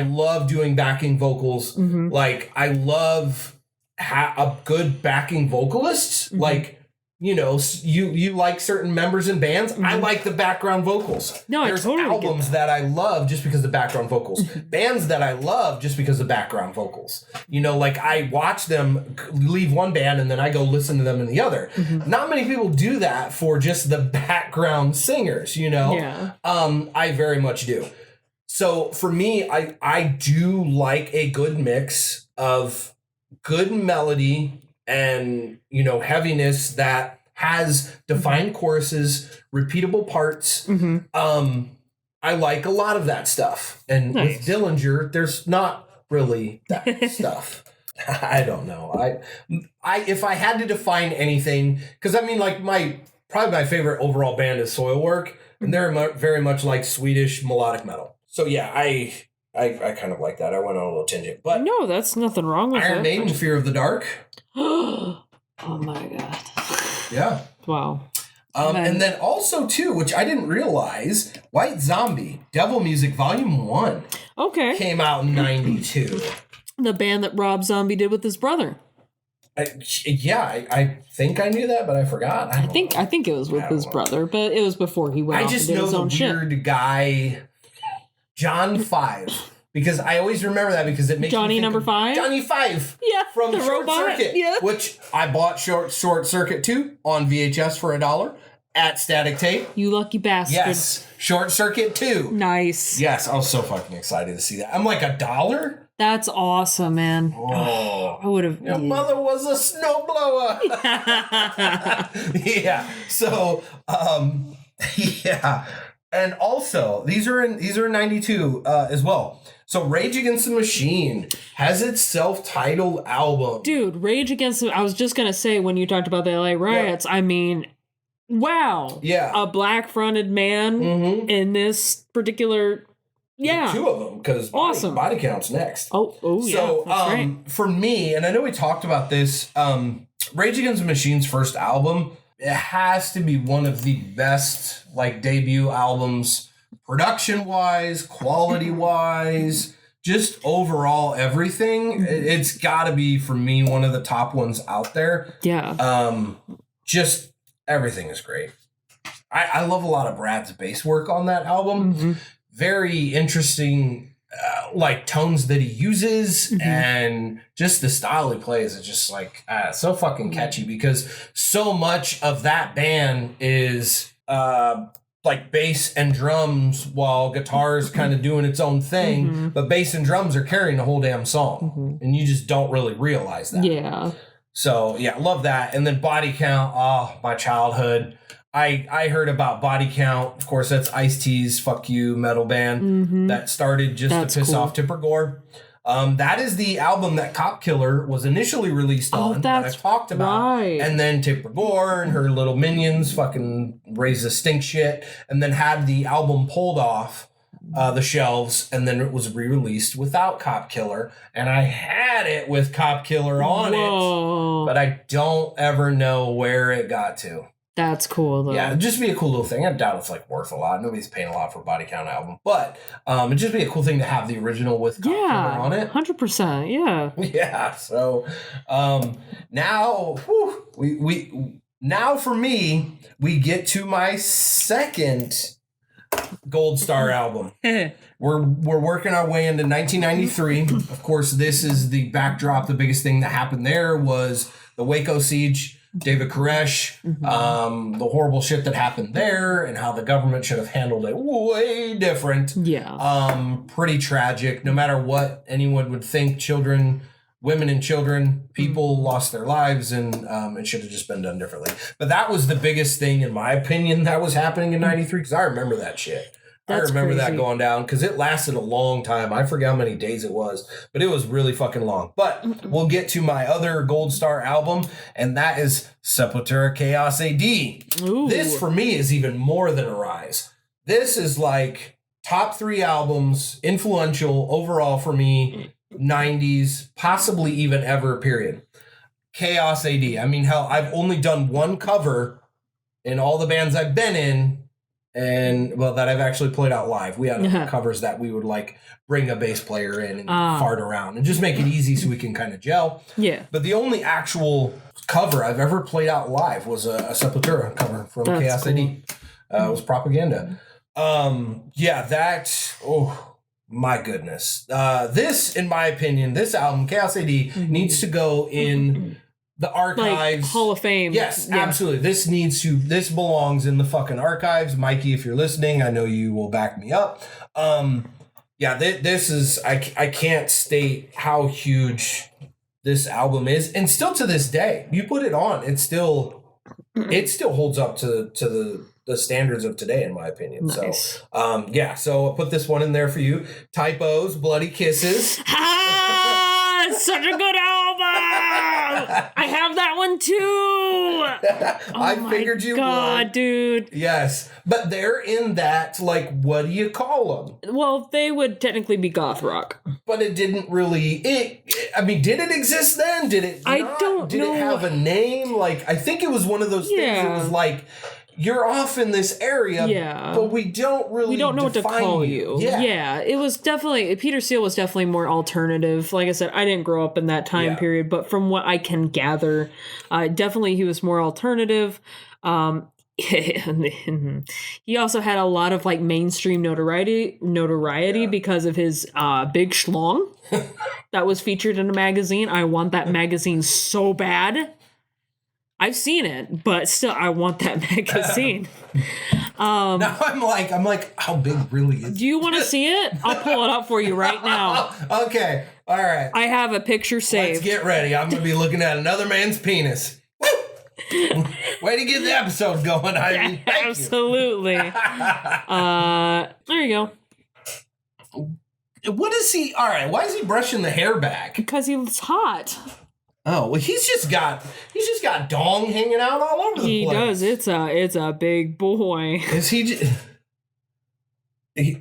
B: love doing backing vocals. Like I love a good backing vocalist. Like, you know, you like certain members in bands. I like the background vocals.
C: No,
B: there's
C: I totally
B: albums that I love just because of the background vocals. Bands that I love just because of background vocals. You know, like I watch them leave one band and then I go listen to them in the other. Not many people do that for just the background singers, you know?
C: Yeah.
B: I very much do. So for me, I do like a good mix of good melody and, you know, heaviness that has defined choruses, repeatable parts. I like a lot of that stuff. And with Dillinger, there's not really that stuff. I don't know. I if I had to define anything, because I mean, like probably my favorite overall band is Soilwork, and they're very much like Swedish melodic metal. So yeah, I kind of like that. I went on a little tangent, but
C: no, that's nothing wrong with
B: Iron Maiden, Fear of the Dark.
C: Oh my god!
B: Yeah.
C: Wow.
B: And then also too, which I didn't realize, White Zombie, Devil Music Volume 1.
C: Okay.
B: Came out in 92.
C: The band that Rob Zombie did with his brother.
B: I think I knew that, but I forgot.
C: I think it was with his brother, but it was before he went off and did his own shit.
B: I just know the weird guy, John 5. Because I always remember that because it makes
C: Johnny
B: me think
C: number 5?
B: Johnny 5.
C: Yeah.
B: From
C: the
B: Short
C: robot.
B: Circuit.
C: Yeah.
B: Which I bought Short Circuit 2 on VHS for $1 at Static Tape.
C: You lucky bastard.
B: Yes. Short Circuit 2.
C: Nice.
B: Yes. I was so fucking excited to see that. I'm like, $1?
C: That's awesome, man.
B: Oh.
C: I would have.
B: Your mother was a snowblower. Yeah. So, yeah. And also, these are in 92 as well. So Rage Against the Machine has its self-titled album.
C: Dude, Rage Against the... I was just going to say, when you talked about the LA riots, I mean, wow.
B: Yeah.
C: A black-fronted man in this particular... Yeah.
B: 2 of them, because
C: awesome.
B: Body Count's next.
C: Oh yeah.
B: So,
C: that's right.
B: for me, and I know we talked about this, Rage Against the Machine's first album, it has to be one of the best, like, debut albums, production-wise, quality-wise, just overall everything. It's got to be, for me, one of the top ones out there.
C: Yeah.
B: Just everything is great. I love a lot of Brad's bass work on that album. Very interesting, like, tones that he uses, and just the style he plays is just like so fucking catchy, because so much of that band is like bass and drums while guitar's kind of doing its own thing, but bass and drums are carrying the whole damn song, and you just don't really realize that.
C: Yeah.
B: So yeah, love that. And then Body Count, my childhood. I heard about Body Count. Of course, that's Ice-T's Fuck You metal band that started just to piss off Tipper Gore. That is the album that Cop Killer was initially released on, that I talked about.
C: Right.
B: And then Tipper Gore and her little minions fucking raised the stink shit, and then had the album pulled off the shelves, and then it was re-released without Cop Killer. And I had it with Cop Killer on it, but I don't ever know where it got to.
C: That's cool, though.
B: Yeah, it'd just be a cool little thing. I doubt it's like worth a lot. Nobody's paying a lot for a Body Count album, but it'd just be a cool thing to have the original with Cop Killer on it.
C: 100%. Yeah.
B: Yeah. So now, now for me, we get to my second Gold Star album. We're working our way into 1993. Of course, this is the backdrop. The biggest thing that happened there was the Waco siege. David Koresh, the horrible shit that happened there, and how the government should have handled it way different.
C: Yeah.
B: Pretty tragic. No matter what anyone would think, women and children, people lost their lives, and it should have just been done differently. But that was the biggest thing, in my opinion, that was happening in 93, because I remember that shit. I remember that going down, because it lasted a long time. I forget how many days it was, but it was really fucking long. But we'll get to my other Gold Star album, and that is Sepultura Chaos AD.
C: Ooh.
B: This, for me, is even more than a rise. This is like top 3 albums, influential overall for me, 90s, possibly even ever, period. Chaos AD. I mean, hell, I've only done one cover in all the bands I've been in, and that I've actually played out live. We had covers that we would like bring a bass player in and fart around and just make it easy so we can kind of gel.
C: Yeah. But
B: the only actual cover I've ever played out live was a Sepultura cover from Chaos AD. It was Propaganda. My goodness. This, in my opinion, this album, Chaos AD, needs to go in the archives.
C: Like Hall of Fame.
B: Yes, absolutely. This belongs in the fucking archives. Mikey, if you're listening, I know you will back me up. This is, I can't state how huge this album is. And still to this day, you put it on, it still holds up to the standards of today, in my opinion.
C: Nice.
B: So I'll put this one in there for you. Typos, Bloody Kisses.
C: It's such a good album. I have that one too.
B: I figured you would.
C: Dude.
B: Yes. But they're in that, like, what do you call them?
C: Well, they would technically be goth rock.
B: But it didn't really, did it exist then? Did it not?
C: I don't know.
B: Did it have a name? Like, I think it was one of those things that was like, you're off in this area, but we don't know what to call you.
C: Yeah, it was definitely, Peter Steele was definitely more alternative. Like I said, I didn't grow up in that time period, but from what I can gather, definitely he was more alternative. He also had a lot of like mainstream notoriety because of his big schlong that was featured in a magazine. I want that magazine so bad. I've seen it, but still, I want that magazine.
B: Now I'm like, how big really is it?
C: Do you want to see it? I'll pull it up for you right now.
B: Okay, all right.
C: I have a picture saved.
B: Let's get ready. I'm going to be looking at another man's penis. Way to get the episode going, Ivy. Thank
C: absolutely. There you
B: go. What is he? All right, why is he brushing the hair back?
C: Because he was hot.
B: Oh, well, he's just got dong hanging out all over the place.
C: He does. It's a big boy.
B: Is he?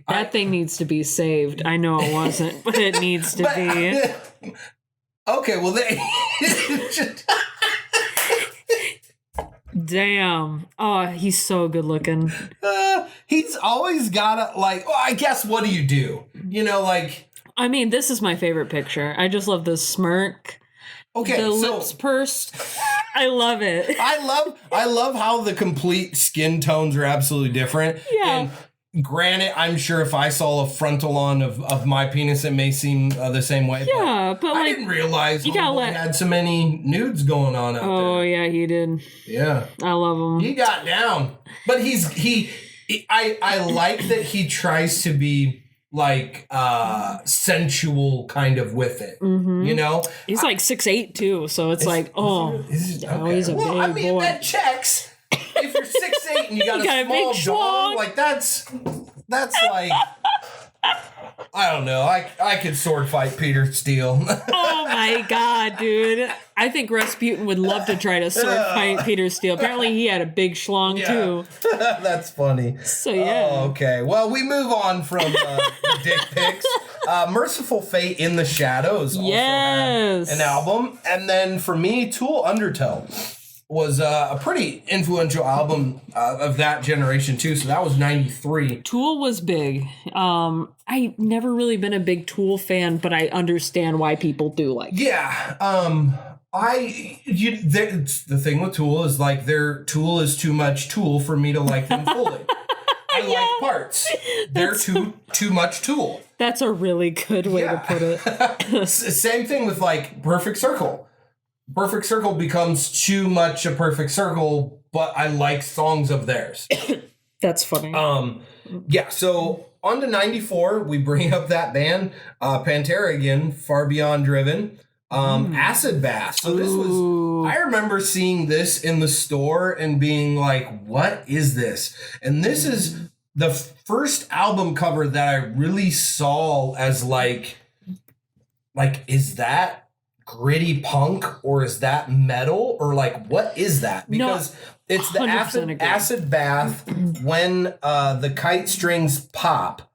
C: That thing needs to be saved. I know it wasn't, but it needs to be.
B: Okay, well,
C: damn. Oh, he's so good looking.
B: He's always got I guess, what do? You know, like.
C: I mean, this is my favorite picture. I just love the smirk.
B: Okay,
C: the lips pursed. I love it.
B: I love how the complete skin tones are absolutely different.
C: Yeah.
B: And granted, I'm sure if I saw a frontal on of my penis, it may seem the same way.
C: Yeah, but
B: I didn't realize he had so many nudes going on out there.
C: Oh yeah, he did.
B: Yeah,
C: I love him.
B: He got down, but I like that he tries to be like sensual kind you know,
C: he's like 6'8" too, so it's like he's a big boy.
B: That checks. If you're 6'8" and you got a small dong, like that's like I don't know. I could sword fight Peter Steele.
C: Oh my god, dude. I think Rasputin would love to try to sword fight Peter Steele. Apparently he had a big schlong too.
B: That's funny.
C: So yeah.
B: Oh, okay. Well, we move on from the dick pics. Merciful Fate in the Shadows also had an album. And then for me, Tool Undertow was a pretty influential album of that generation too. So that was 93.
C: Tool was big. I never really been a big Tool fan, but I understand why people do like it.
B: Yeah. The thing with Tool is like their Tool is too much Tool for me to like them fully. I like parts. They're too much Tool.
C: That's a really good way to put it.
B: Same thing with like Perfect Circle. Perfect Circle becomes too much a Perfect Circle, but I like songs of theirs.
C: That's funny.
B: Yeah, so on to 94, we bring up that band, Pantera again, Far Beyond Driven, Acid Bath. So this was, I remember seeing this in the store and being like, what is this? And this is the first album cover that I really saw as like, is that gritty punk or is that metal or like what is that? Because it's the acid bath when the kite strings pop,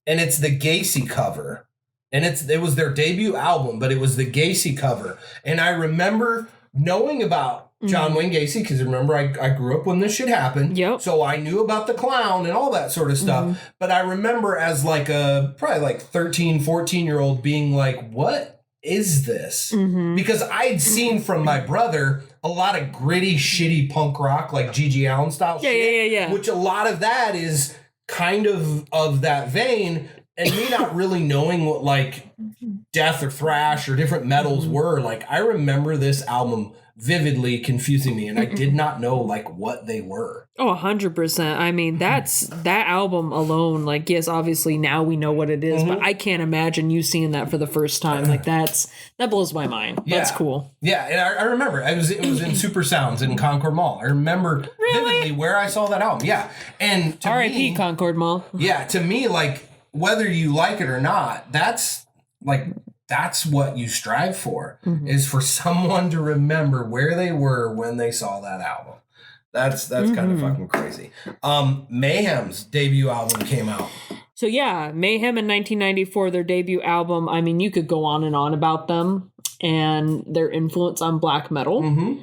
B: and it's the Gacy cover, and it was their debut album, but it was the Gacy cover. And I remember knowing about John Wayne Gacy because remember I grew up when this shit happened.
C: Yep.
B: So I knew about the clown and all that sort of stuff. But I remember as like a probably like 13, 14-year-old being like, what is this? Because I'd seen from my brother a lot of gritty, shitty punk rock, like G.G. Allen style shit.
C: Yeah.
B: Which a lot of that is kind of that vein. And me not really knowing what like death or thrash or different metals were, like I remember this album vividly confusing me, and I did not know like what they were.
C: Oh, 100%. I mean, that album alone, like, yes, obviously now we know what it is, but I can't imagine you seeing that for the first time. Like that blows my mind.
B: Yeah.
C: That's cool.
B: Yeah, and I remember it was in Super Sounds in Concord Mall. I remember vividly where I saw that album. Yeah, and to
C: R.I.P.
B: me,
C: Concord Mall.
B: Yeah, to me, like whether you like it or not, that's what you strive for, is for someone to remember where they were when they saw that album. That's kind of fucking crazy. Mayhem's debut album came out.
C: So yeah, Mayhem in 1994, their debut album. I mean, you could go on and on about them and their influence on black metal.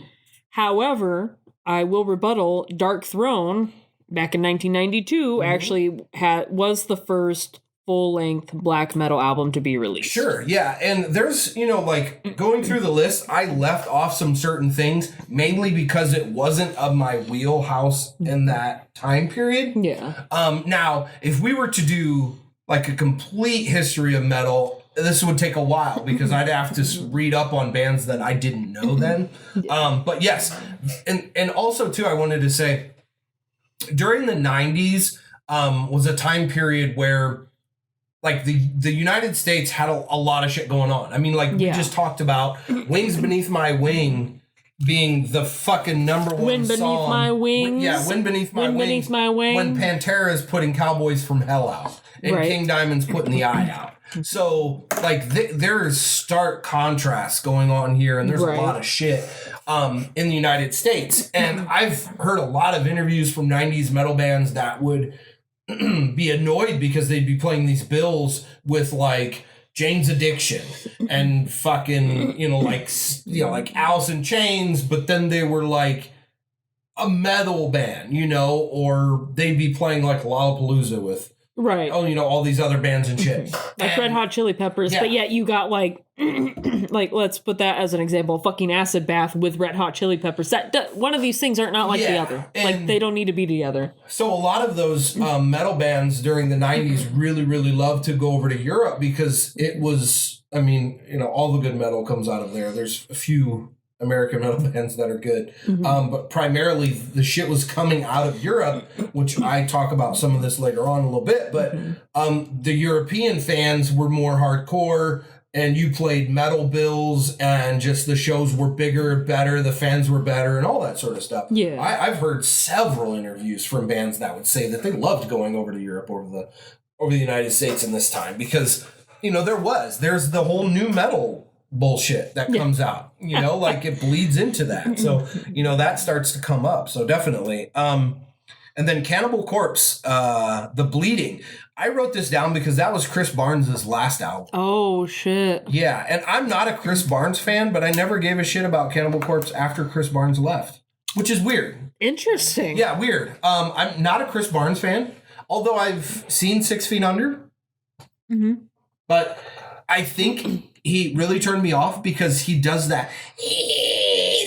C: However, I will rebuttal Dark Throne back in 1992 actually was the first full-length black metal album to be released.
B: Sure, yeah. And there's, like going through the list, I left off some certain things, mainly because it wasn't of my wheelhouse in that time period.
C: Yeah.
B: Now, if we were to do like a complete history of metal, this would take a while because I'd have to read up on bands that I didn't know then. But yes, and also too, I wanted to say, during the 90s was a time period where like the United States had a lot of shit going on. I mean, like we just talked about Wings Beneath My Wing being the fucking number one
C: Wind
B: song.
C: Beneath My Wings.
B: Wind Beneath My Wings.
C: Beneath My Wing.
B: When Pantera's putting Cowboys from Hell out. And King Diamond's putting The Eye out. So, like, there's stark contrast going on here, and there's a lot of shit in the United States. And I've heard a lot of interviews from 90s metal bands that would be annoyed because they'd be playing these bills with like Jane's Addiction and fucking like Alice in Chains, but then they were like a metal band, or they'd be playing like Lollapalooza with all these other bands and shit,
C: like Red Hot Chili Peppers. But yet you got like like let's put that as an example, fucking Acid Bath with Red Hot Chili Peppers. That one of these things aren't not like the other. Like they don't need to be together.
B: So a lot of those metal bands during the 90s really, really loved to go over to Europe because it was, I mean, all the good metal comes out of there. There's a few American metal bands that are good. But primarily the shit was coming out of Europe, which I talk about some of this later on a little bit. But the European fans were more hardcore, and you played metal bills, and just the shows were bigger, better, the fans were better, and all that sort of stuff. Yeah, I've heard several interviews from bands that would say that they loved going over to Europe over the United States in this time because, there's the whole new metal bullshit that comes out, like it bleeds into that. So, that starts to come up. So definitely. And then Cannibal Corpse, The Bleeding. I wrote this down because that was Chris Barnes' last album.
C: Oh, shit.
B: Yeah, and I'm not a Chris Barnes fan, but I never gave a shit about Cannibal Corpse after Chris Barnes left, which is weird.
C: Interesting.
B: Yeah, weird. I'm not a Chris Barnes fan, although I've seen 6 Feet Under. Mm-hmm. But I think he really turned me off because he does that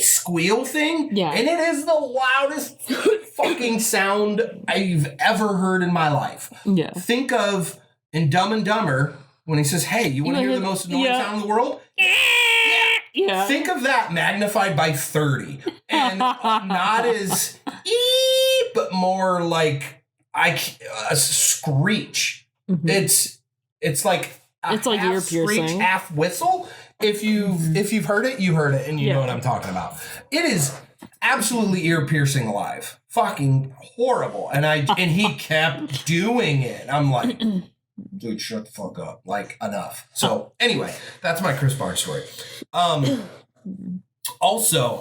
B: squeal thing.
C: Yeah.
B: And it is the loudest fucking sound I've ever heard in my life.
C: Yeah.
B: Think of in Dumb and Dumber when he says, hey, you want to hear the most annoying sound in the world?
C: Yeah.
B: Think of that magnified by 30. And not as but more like a screech. Mm-hmm. It's like
C: it's like ear piercing,
B: screech, half whistle. If you've heard it, you heard it, and you know what I'm talking about. It is absolutely ear piercing live, fucking horrible. And he kept doing it. I'm like, dude, shut the fuck up. Like, enough. So anyway, that's my Chris Barnes story. Also,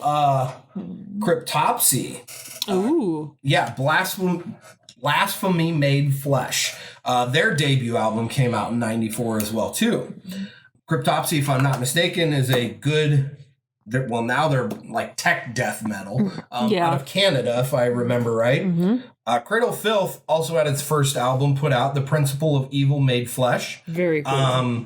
B: Cryptopsy.
C: Ooh.
B: Yeah, Blasphemy Made Flesh. Their debut album came out in 94 as well, too. Cryptopsy, if I'm not mistaken, is a good... now they're like tech death metal out of Canada, if I remember right. Mm-hmm. Cradle of Filth also had its first album put out, The Principle of Evil Made Flesh.
C: Very cool.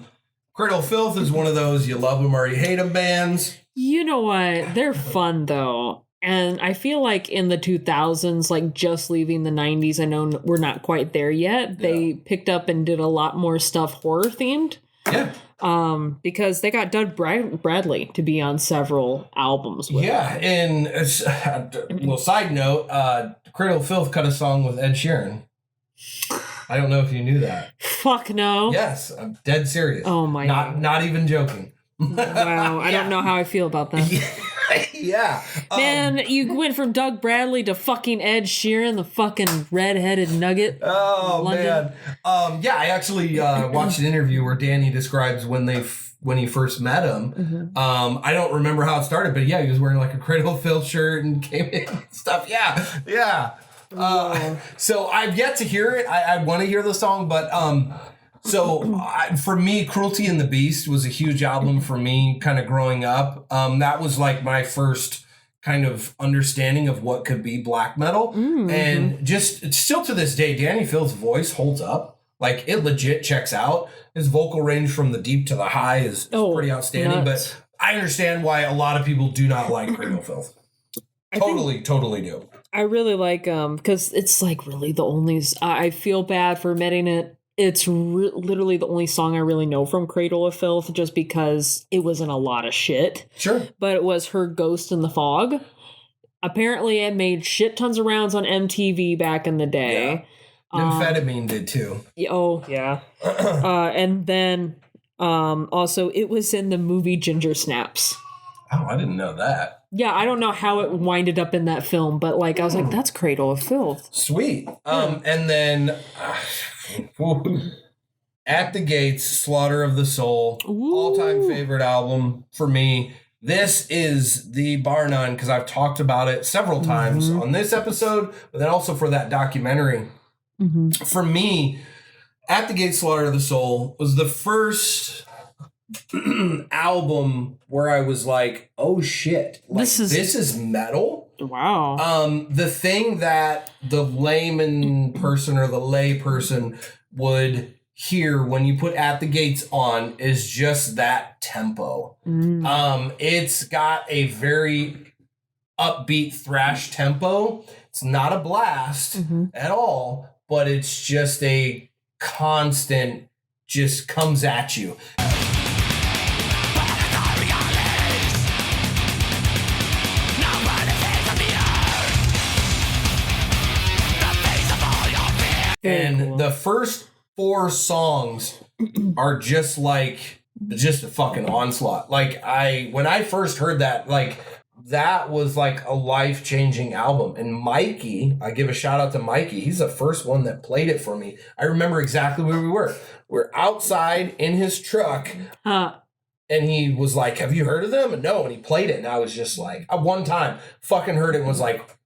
B: Cradle of Filth is one of those you love them or you hate them bands.
C: You know what? They're fun, though. And I feel like in the 2000s, like just leaving the 90s, I know we're not quite there yet. They picked up and did a lot more stuff horror themed.
B: Yeah.
C: Because they got Doug Bradley to be on several albums with them.
B: And well, side note, Cradle of Filth cut a song with Ed Sheeran. I don't know if you knew that.
C: Fuck no.
B: Yes, I'm dead serious.
C: Oh my God.
B: Not even joking.
C: Wow, I don't know how I feel about that.
B: Yeah.
C: Man, you went from Doug Bradley to fucking Ed Sheeran, the fucking red-headed nugget.
B: Oh, London. Man. I actually watched an interview where Danny describes when he first met him. Mm-hmm. I don't remember how it started, but yeah, he was wearing like a Cradle of Filth shirt and came in and stuff. Yeah. So I've yet to hear it. I want to hear the song, but for me, Cruelty and the Beast was a huge album for me kind of growing up. That was like my first kind of understanding of what could be black metal. Mm-hmm. And just still to this day, Danny Field's voice holds up. Like it legit checks out. His vocal range from the deep to the high is pretty outstanding. Nuts. But I understand why a lot of people do not like Cradle of Filth. Totally do. I
C: really like because it's like really the only. I feel bad for admitting it. It's literally the only song I really know from Cradle of Filth, just because it wasn't a lot of shit.
B: Sure.
C: But it was Her Ghost in the Fog. Apparently, it made shit tons of rounds on MTV back in the day.
B: Yeah. Amphetamine did too.
C: Oh, yeah. And then also, it was in the movie Ginger Snaps.
B: Oh, I didn't know that.
C: Yeah, I don't know how it winded up in that film, but like I was like, that's Cradle of Filth.
B: Sweet. And then... At the Gates, Slaughter of the Soul, all-time favorite album for me. This is the bar none, because I've talked about it several times on this episode, but then also for that documentary. Mm-hmm. For me, At the Gates, Slaughter of the Soul was the first album where I was like, oh shit, like, this is metal?
C: Wow.
B: The thing that the layman person or the lay person would hear when you put At the Gates on is just that tempo. It's got a very upbeat thrash tempo. It's not a blast at all, but it's just a constant, just comes at you. And the first 4 songs are just a fucking onslaught. Like when I first heard that, like that was like a life-changing album. And Mikey, I give a shout out to Mikey. He's the first one that played it for me. I remember exactly where we were. We're outside in his truck. And he was like, have you heard of them? And no, and he played it. And I was just like, I one time fucking heard it and was like,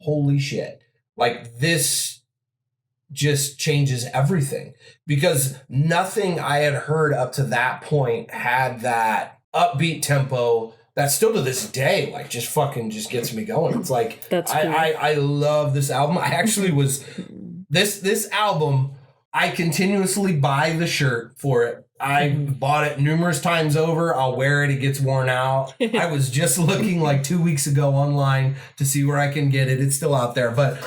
B: holy shit. Like, this just changes everything. Because nothing I had heard up to that point had that upbeat tempo that still to this day, like, just fucking just gets me going. It's like,
C: That's cool.
B: I love this album. I actually was, this album, I continuously buy the shirt for it. I bought it numerous times over. I'll wear it. It gets worn out. I was just looking like 2 weeks ago online to see where I can get it. It's still out there. But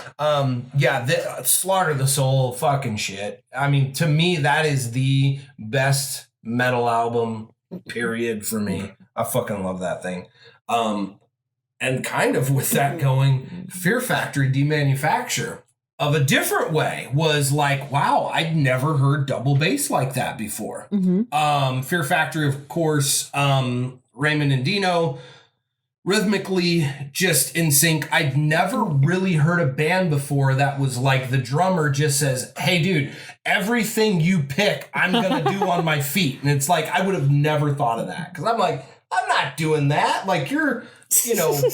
B: Slaughter the Soul, fucking shit. I mean, to me, that is the best metal album, period, for me. I fucking love that thing. And kind of with that going, Fear Factory Demanufacture of a different way was like, wow, I'd never heard double bass like that before. Fear Factory, of course, Raymond and Dino, rhythmically just in sync. I'd never really heard a band before that was like the drummer just says, hey, dude, everything you pick, I'm going to do on my feet. And it's like, I would have never thought of that. Because I'm like, I'm not doing that. Like, you're...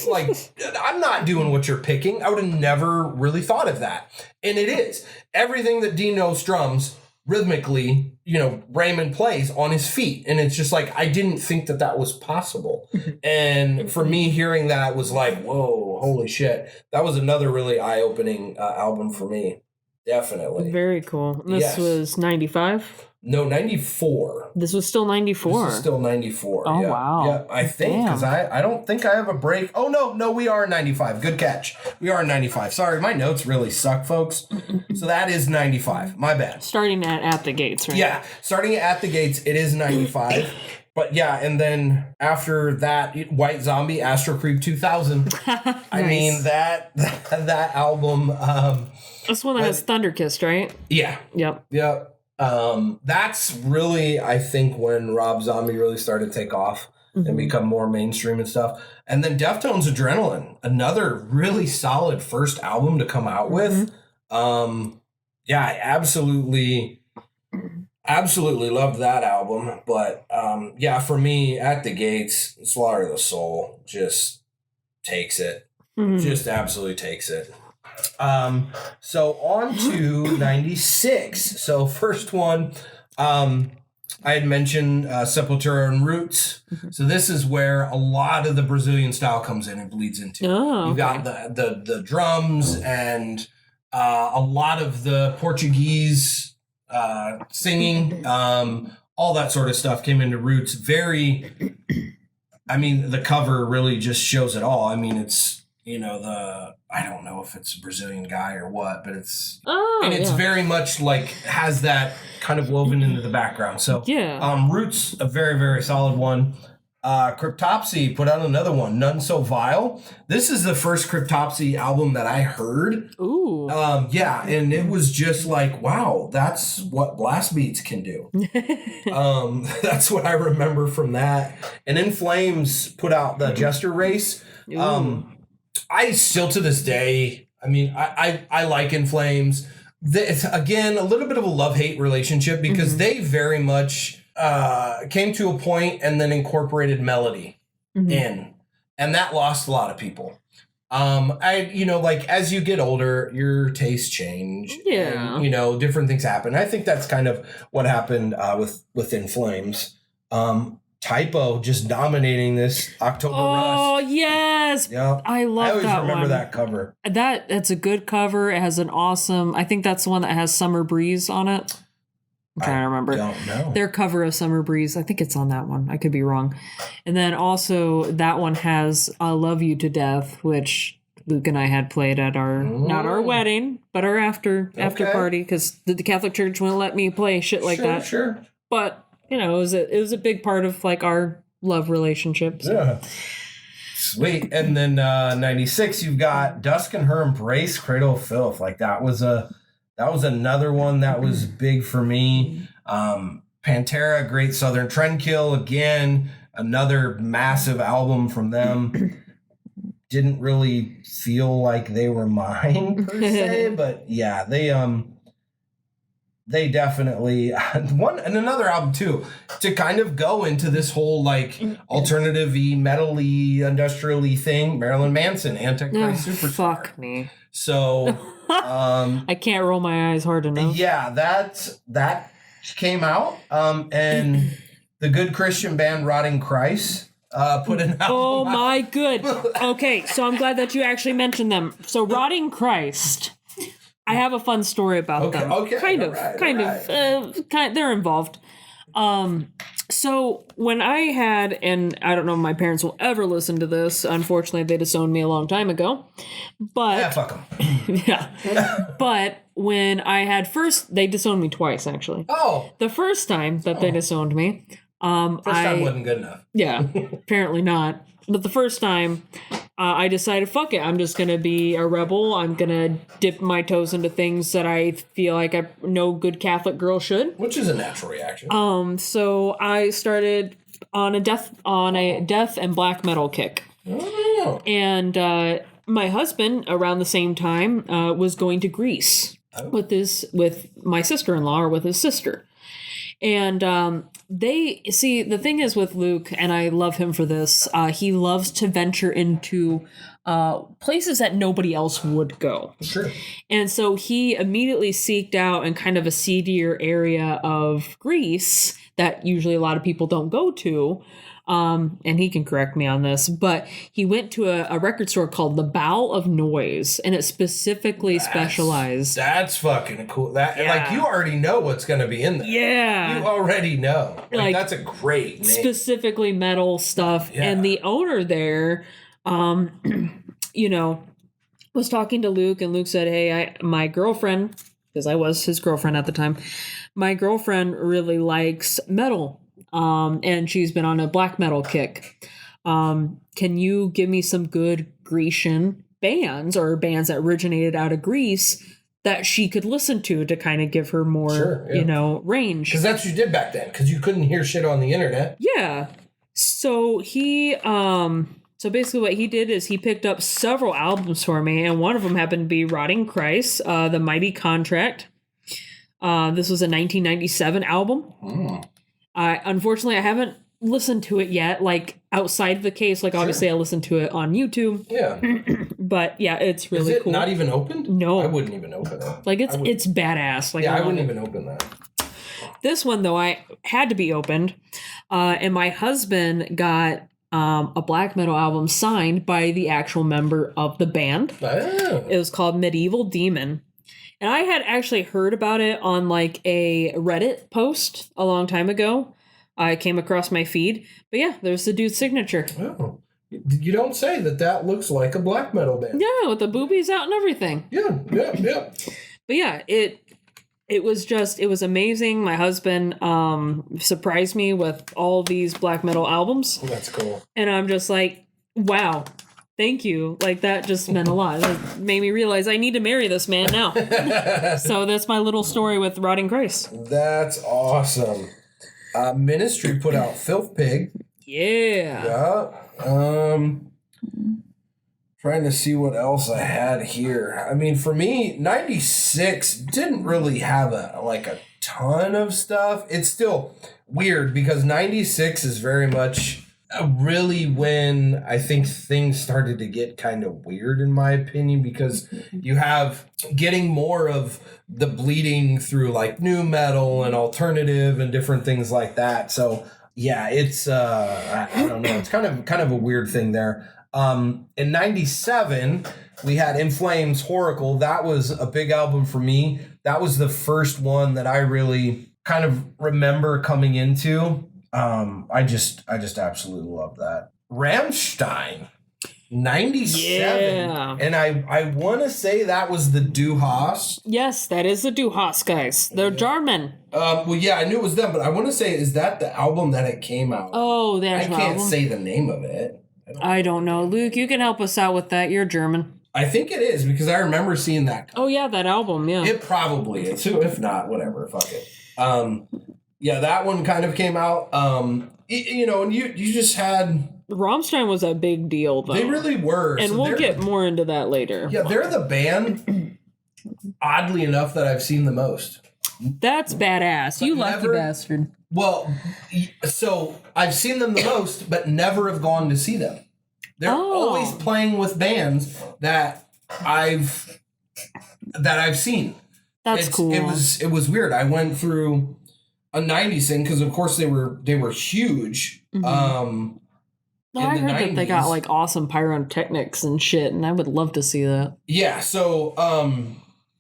B: like, I'm not doing what you're picking. I would have never really thought of that. And it is. Everything that Dino strums rhythmically, Raymond plays on his feet. And it's just like, I didn't think that that was possible. And for me, hearing that was like, whoa, holy shit. That was another really eye-opening album for me. Definitely.
C: Very cool. This was 95?
B: No, 94.
C: This was still 94.
B: This is still 94.
C: Oh,
B: yeah.
C: wow.
B: Yeah, I think, because I don't think I have a break. Oh, no, we are in 95. Good catch. We are in 95. Sorry, my notes really suck, folks. So that is 95. My bad.
C: Starting at the gates, right?
B: Yeah, starting at the gates, it is 95. But yeah, and then after that, White Zombie, Astro Creep 2000. Nice. I mean, that album...
C: That's one that has Thunder Kissed, right?
B: Yeah.
C: Yep.
B: That's really, I think, when Rob Zombie really started to take off and become more mainstream and stuff. And then Deftones Adrenaline, another really solid first album to come out with. I absolutely loved that album. But for me, At the Gates, Slaughter the Soul just takes it. Just absolutely takes it. So on to 96. So first one, I had mentioned Sepultura and Roots. So this is where a lot of the Brazilian style comes in and bleeds into. You've got the drums and a lot of the Portuguese singing, all that sort of stuff came into Roots. The cover really just shows it all. I mean, it's, I don't know if it's a Brazilian guy or what, but it's very much like has that kind of woven into the background. So Roots, a very, very solid one. Cryptopsy put out another one, None So Vile. This is the first Cryptopsy album that I heard.
C: Ooh.
B: And it was just like, wow, that's what blast beats can do. That's what I remember from that. And In Flames put out the Jester Race. I still to this day, I like In Flames. It's, again, a little bit of a love-hate relationship because they very much came to a point and then incorporated melody in. And that lost a lot of people. As you get older, your tastes change. Yeah. And, different things happen. I think that's kind of what happened with In Flames. Typo just dominating this October Rust.
C: Oh, yes.
B: Yep.
C: I love that one.
B: I always remember that cover.
C: That's a good cover. It has an awesome... I think that's the one that has Summer Breeze on it. I'm trying to remember. I don't know. Their cover of Summer Breeze. I think it's on that one. I could be wrong. And then also that one has I Love You to Death, which Luke and I had played at our... Not our wedding, but our after party, because the Catholic Church wouldn't let me play shit like that. Sure. But... it was a big part of like our love relationship. So. Yeah.
B: Sweet. And then 96, you've got Dusk and Her Embrace, Cradle of Filth. Like that was another one that was big for me. Pantera, Great Southern Trendkill, again, another massive album from them. didn't really feel like they were mine per se, but yeah, they definitely one and another album too, to kind of go into this whole like alternative-y, metal-y, industrial-y thing. Marilyn Manson, Antichrist Superstar.
C: Fuck me.
B: So
C: I can't roll my eyes hard enough.
B: Yeah, that came out. And the good Christian band Rotting Christ put an album
C: Oh
B: out.
C: my good. Okay, so I'm glad that you actually mentioned them. So Rotting Christ, I have a fun story about them.
B: Okay.
C: Kind of. They're involved. So when I had, and I don't know if my parents will ever listen to this. Unfortunately, they disowned me a long time ago. But
B: Yeah, fuck them.
C: yeah. But when I had first, they disowned me twice actually.
B: Oh,
C: The first time that they disowned me,
B: first time wasn't good enough.
C: yeah, apparently not. But the first time, I decided, fuck it, I'm just going to be a rebel. I'm going to dip my toes into things that I feel like no good Catholic girl should.
B: Which is a natural reaction.
C: So I started on a death and black metal kick.
B: Oh.
C: And my husband, around the same time, was going to Greece with my sister-in-law, or with his sister. And the thing is with Luke, and I love him for this, he loves to venture into places that nobody else would go.
B: Sure.
C: And so he immediately seeked out in kind of a seedier area of Greece that usually a lot of people don't go to. And he can correct me on this, but he went to a record store called The Bowl of Noise, and it specifically specialized.
B: That's fucking cool.
C: Yeah.
B: Like, you already know what's going to be in there.
C: Yeah.
B: You already know. Like that's a great name.
C: Specifically metal stuff.
B: Yeah.
C: And the owner there, was talking to Luke, and Luke said, hey, my girlfriend, because I was his girlfriend at the time, my girlfriend really likes metal. And she's been on a black metal kick. Can you give me some good Grecian bands, or bands that originated out of Greece, that she could listen to kind of give her more, range?
B: Because that's what you did back then, because you couldn't hear shit on the internet.
C: Yeah. So he, so basically what he did is he picked up several albums for me, and one of them happened to be Rotting Christ, The Mighty Contract. This was a 1997 album. Unfortunately, I haven't listened to it yet, like outside the case. Like, obviously, I listened to it on YouTube.
B: Yeah.
C: But yeah, it's really
B: Is it
C: cool.
B: not even opened?
C: No.
B: I wouldn't even open it.
C: Like, it's badass. Like,
B: yeah, I wouldn't even open that.
C: This one, though, I had to be opened. And my husband got a black metal album signed by the actual member of the band.
B: Oh.
C: It was called Medieval Demon. And I had actually heard about it on like a Reddit post a long time ago. I came across my feed. But yeah, there's the dude's signature.
B: Oh. You don't say that looks like a black metal band.
C: Yeah, with the boobies out and everything.
B: Yeah.
C: But yeah, it was amazing. My husband surprised me with all these black metal albums.
B: That's cool.
C: And I'm just like, wow. Thank you. Like, that just meant a lot. It made me realize I need to marry this man now. So that's my little story with Rotting Christ.
B: That's awesome. Ministry put out Filth Pig.
C: Yeah.
B: Trying to see what else I had here. I mean, for me, 96 didn't really have a ton of stuff. It's still weird because 96 is very much really when I think things started to get kind of weird, in my opinion, because you have getting more of the bleeding through like new metal and alternative and different things like that. So yeah, it's I don't know, it's kind of a weird thing there. In 97 we had In Flames, Horacle. That was a big album for me. That was the first one that I really kind of remember coming into. I just absolutely love that. Rammstein, 97.
C: Yeah.
B: And I want to say that was the Du Hast.
C: Yes, that is the Du Hast guys. They're German.
B: Well, yeah, I knew it was them, but I want to say, is that the album that it came out?
C: Oh, the actual
B: I can't
C: album?
B: say the name of it.
C: I don't know. Luke, you can help us out with that. You're German.
B: I think it is, because I remember seeing that.
C: Oh, yeah, that album, yeah.
B: It probably is. If not, whatever, fuck it. Yeah, that one kind of came out. And you just had
C: Rammstein was a big deal, though.
B: They really were.
C: And
B: so
C: we'll get more into that later.
B: Yeah, they're the band, oddly enough, that I've seen the most.
C: That's badass. You lucky bastard.
B: Well, so I've seen them the most, but never have gone to see them. They're always playing with bands that I've seen.
C: That's cool.
B: It was weird. I went through a 90s thing because, of course, they were huge.
C: Mm-hmm. I heard 90s. That they got like awesome pyrotechnics and shit, and I would love to see that.
B: Yeah. So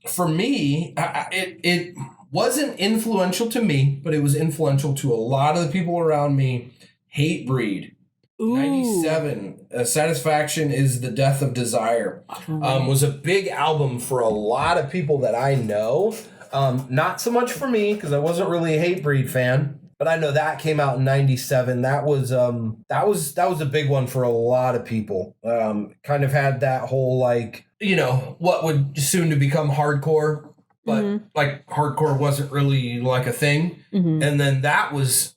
B: for me, it wasn't influential to me, but it was influential to a lot of the people around me. Hatebreed. Ooh. 97, Satisfaction is the Death of Desire, was a big album for a lot of people that I know. Not so much for me, because I wasn't really a Hatebreed fan, but I know that came out in 97. That was a big one for a lot of people. Kind of had that whole, like, what would soon to become hardcore, but like hardcore wasn't really like a thing. And then that was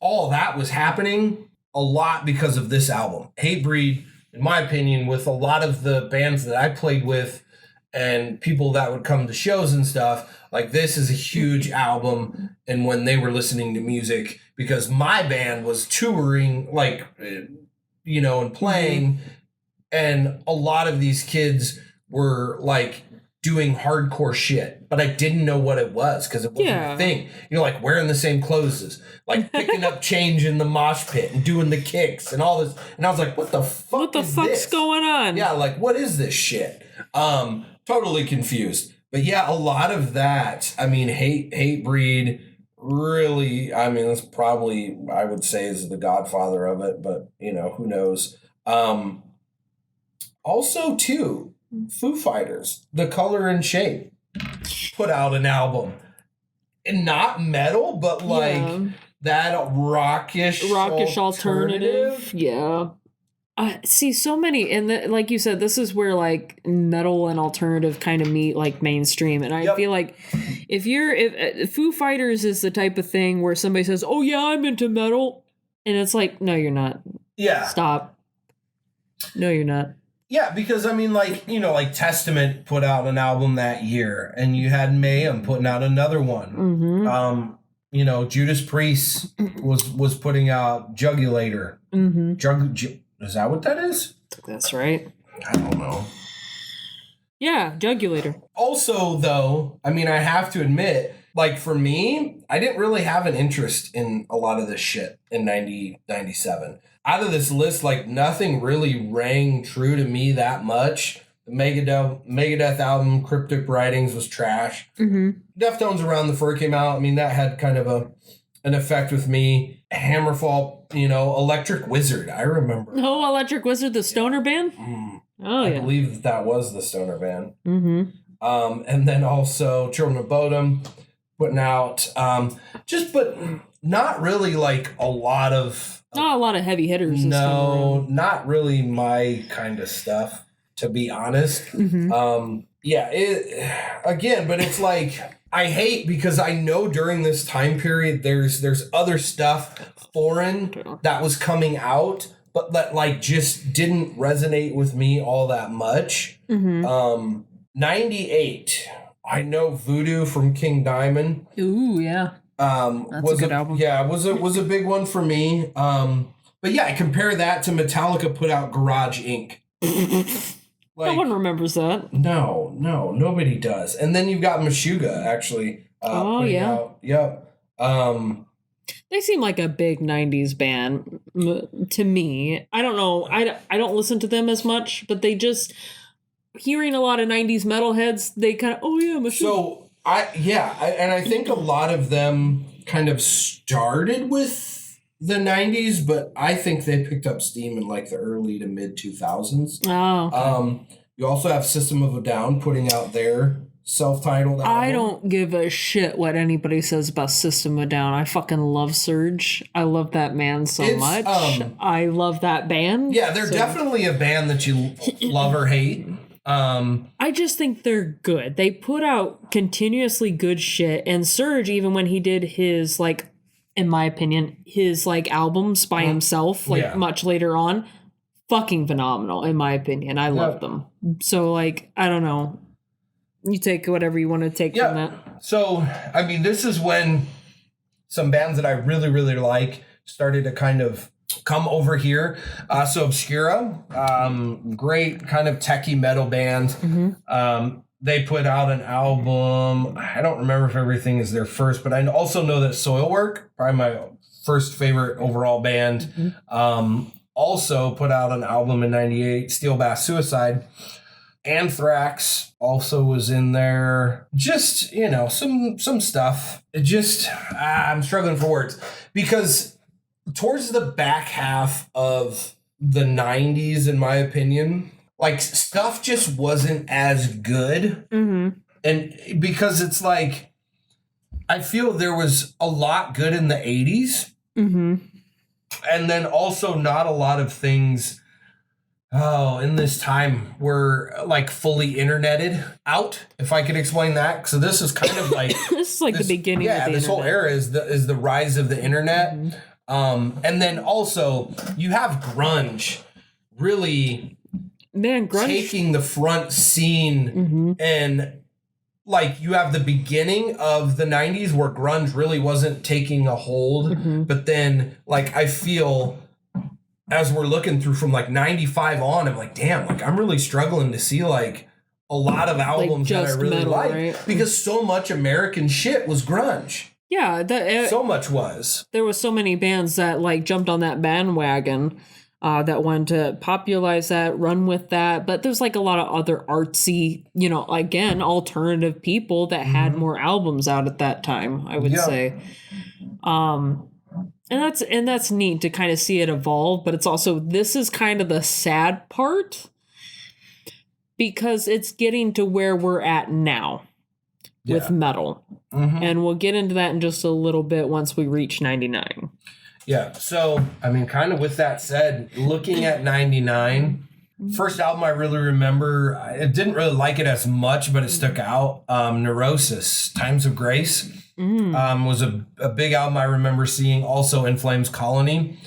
B: happening a lot because of this album. Hatebreed, in my opinion, with a lot of the bands that I played with and people that would come to shows and stuff, like, this is a huge album. And when they were listening to music, because my band was touring, like, and playing, and a lot of these kids were like doing hardcore shit, but I didn't know what it was because it wasn't a thing. Like wearing the same clothes, like picking up change in the mosh pit and doing the kicks and all this. And I was like, what the fuck?
C: What the fuck's going on?
B: Yeah, like, what is this shit? Totally confused. But yeah, a lot of that. I mean, Hatebreed really, I mean, that's probably, I would say, is the godfather of it, but who knows? Also, too, Foo Fighters, The Color and Shape, put out an album. And not metal, but like that rockish alternative.
C: Yeah. See, so many, and like you said, this is where like metal and alternative kind of meet like mainstream. And I feel like if Foo Fighters is the type of thing where somebody says, oh yeah, I'm into metal. And it's like, no, you're not. Yeah. Stop. No, you're not.
B: Yeah, because I mean, like, like Testament put out an album that year, and you had Mayhem putting out another one. Judas Priest was putting out Jugulator. Is that what that is?
C: That's right.
B: I don't know.
C: Yeah, Jugulator.
B: Also, though, I mean, I have to admit, like, for me, I didn't really have an interest in a lot of this shit in 97. Out of this list, like, nothing really rang true to me that much. The Megadeth album, Cryptic Writings, was trash. Deftones Around the Fur came out. I mean, that had kind of an effect with me. Hammerfall, Electric Wizard, I remember.
C: Oh, Electric Wizard, the stoner band? Oh, yeah.
B: I believe that was the stoner band. And then also Children of Bodom putting out, but not really like a lot of...
C: Not a lot of heavy hitters.
B: No, not really my kind of stuff, to be honest. But it's like, I hate because I know during this time period there's other stuff foreign that was coming out, but that like just didn't resonate with me all that much. 98, I know Voodoo from King Diamond.
C: Ooh, yeah. That's a good album.
B: Yeah, was a big one for me. But yeah, I compare that to Metallica put out Garage Inc.
C: No one remembers that.
B: No, nobody does. And then you've got Meshuggah actually. Out. Yep.
C: They seem like a big 90s band to me. I don't know. I don't listen to them as much, but they just, hearing a lot of 90s metalheads, they kind of, Meshuggah.
B: So I think a lot of them kind of started with the 90s, but I think they picked up steam in like the early to mid 2000s.
C: Oh. Okay.
B: You also have System of a Down putting out their self-titled album.
C: I don't give a shit what anybody says about System of a Down. I fucking love Surge. I love that man so much. I love that band.
B: Yeah, they're definitely a band that you love or hate.
C: I just think they're good. They put out continuously good shit. And Surge, even when he did his, like, in my opinion, his, like, albums by himself, like, much later on, fucking phenomenal, in my opinion. I love them. So, like, I don't know. You take whatever you want to take from that.
B: So, I mean, this is when some bands that I really, really like started to kind of come over here. So Obscura, great kind of techie metal band. They put out an album. I don't remember if everything is their first, but I also know that Soilwork, probably my first favorite overall band, also put out an album in 98, Steel Bath Suicide. Anthrax also was in there. Just, you know, some stuff. It just, I'm struggling for words. Because towards the back half of the 90s, in my opinion, like, stuff just wasn't as good. And because it's like, I feel there was a lot good in the 80s. And then also not a lot of things in this time were like fully interneted out, if I could explain that. So this is kind of like
C: this is like the beginning of the
B: this
C: internet.
B: whole era is the rise of the internet. And then also you have grunge really taking the front scene, and like you have the beginning of the 90s where grunge really wasn't taking a hold, but then like I feel as we're looking through from like 95 on, I'm like, damn, like I'm really struggling to see like a lot of albums like that I really metal, like, right? Because so much American shit was grunge.
C: Yeah,
B: so much was.
C: There was so many bands that like jumped on that bandwagon that wanted to popularize that, run with that. But there's like a lot of other artsy, you know, again, alternative people that had more albums out at that time, I would say. And that's neat to kind of see it evolve, but it's also, this is kind of the sad part because it's getting to where we're at now with metal. And we'll get into that in just a little bit once we reach 99.
B: Yeah. So, I mean, kind of with that said, looking at 99, first album I really remember, I didn't really like it as much, but it stuck out. Neurosis, Times of Grace. Was a big album I remember seeing. Also In Flames Colony.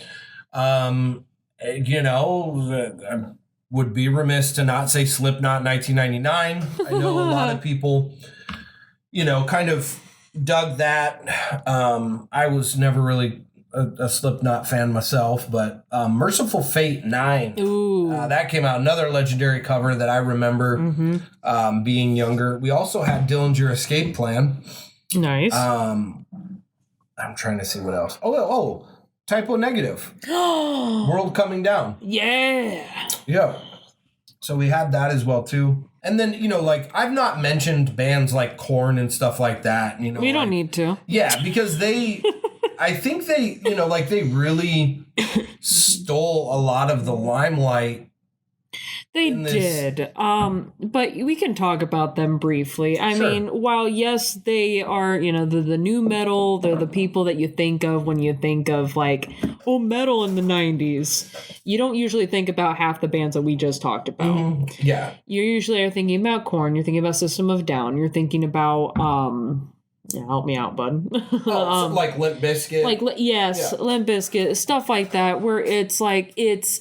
B: You know, I would be remiss to not say Slipknot 1999. I know a lot of people, you know, kind of dug that. I was never really a Slipknot fan myself, but Merciful Fate 9. That came out. Another legendary cover that I remember being younger. We also had Dillinger Escape Plan.
C: Nice.
B: I'm trying to see what else. Oh, Typo Negative. World Coming Down.
C: Yeah.
B: So we had that as well too. And then, you know, like I've not mentioned bands like Korn and stuff like that. You know,
C: we don't need to.
B: Yeah, because I think they, you know, like they really stole a lot of the limelight.
C: They did. But we can talk about them briefly. I mean, while yes, they are, you know, the new metal, they're the people that you think of when you think of like, oh, metal in the 90s. You don't usually think about half the bands that we just talked about.
B: Yeah.
C: You usually are thinking about Korn, you're thinking about System of a Down, you're thinking about help me out, bud.
B: Like Limp Bizkit.
C: Limp Bizkit, stuff like that, where it's like it's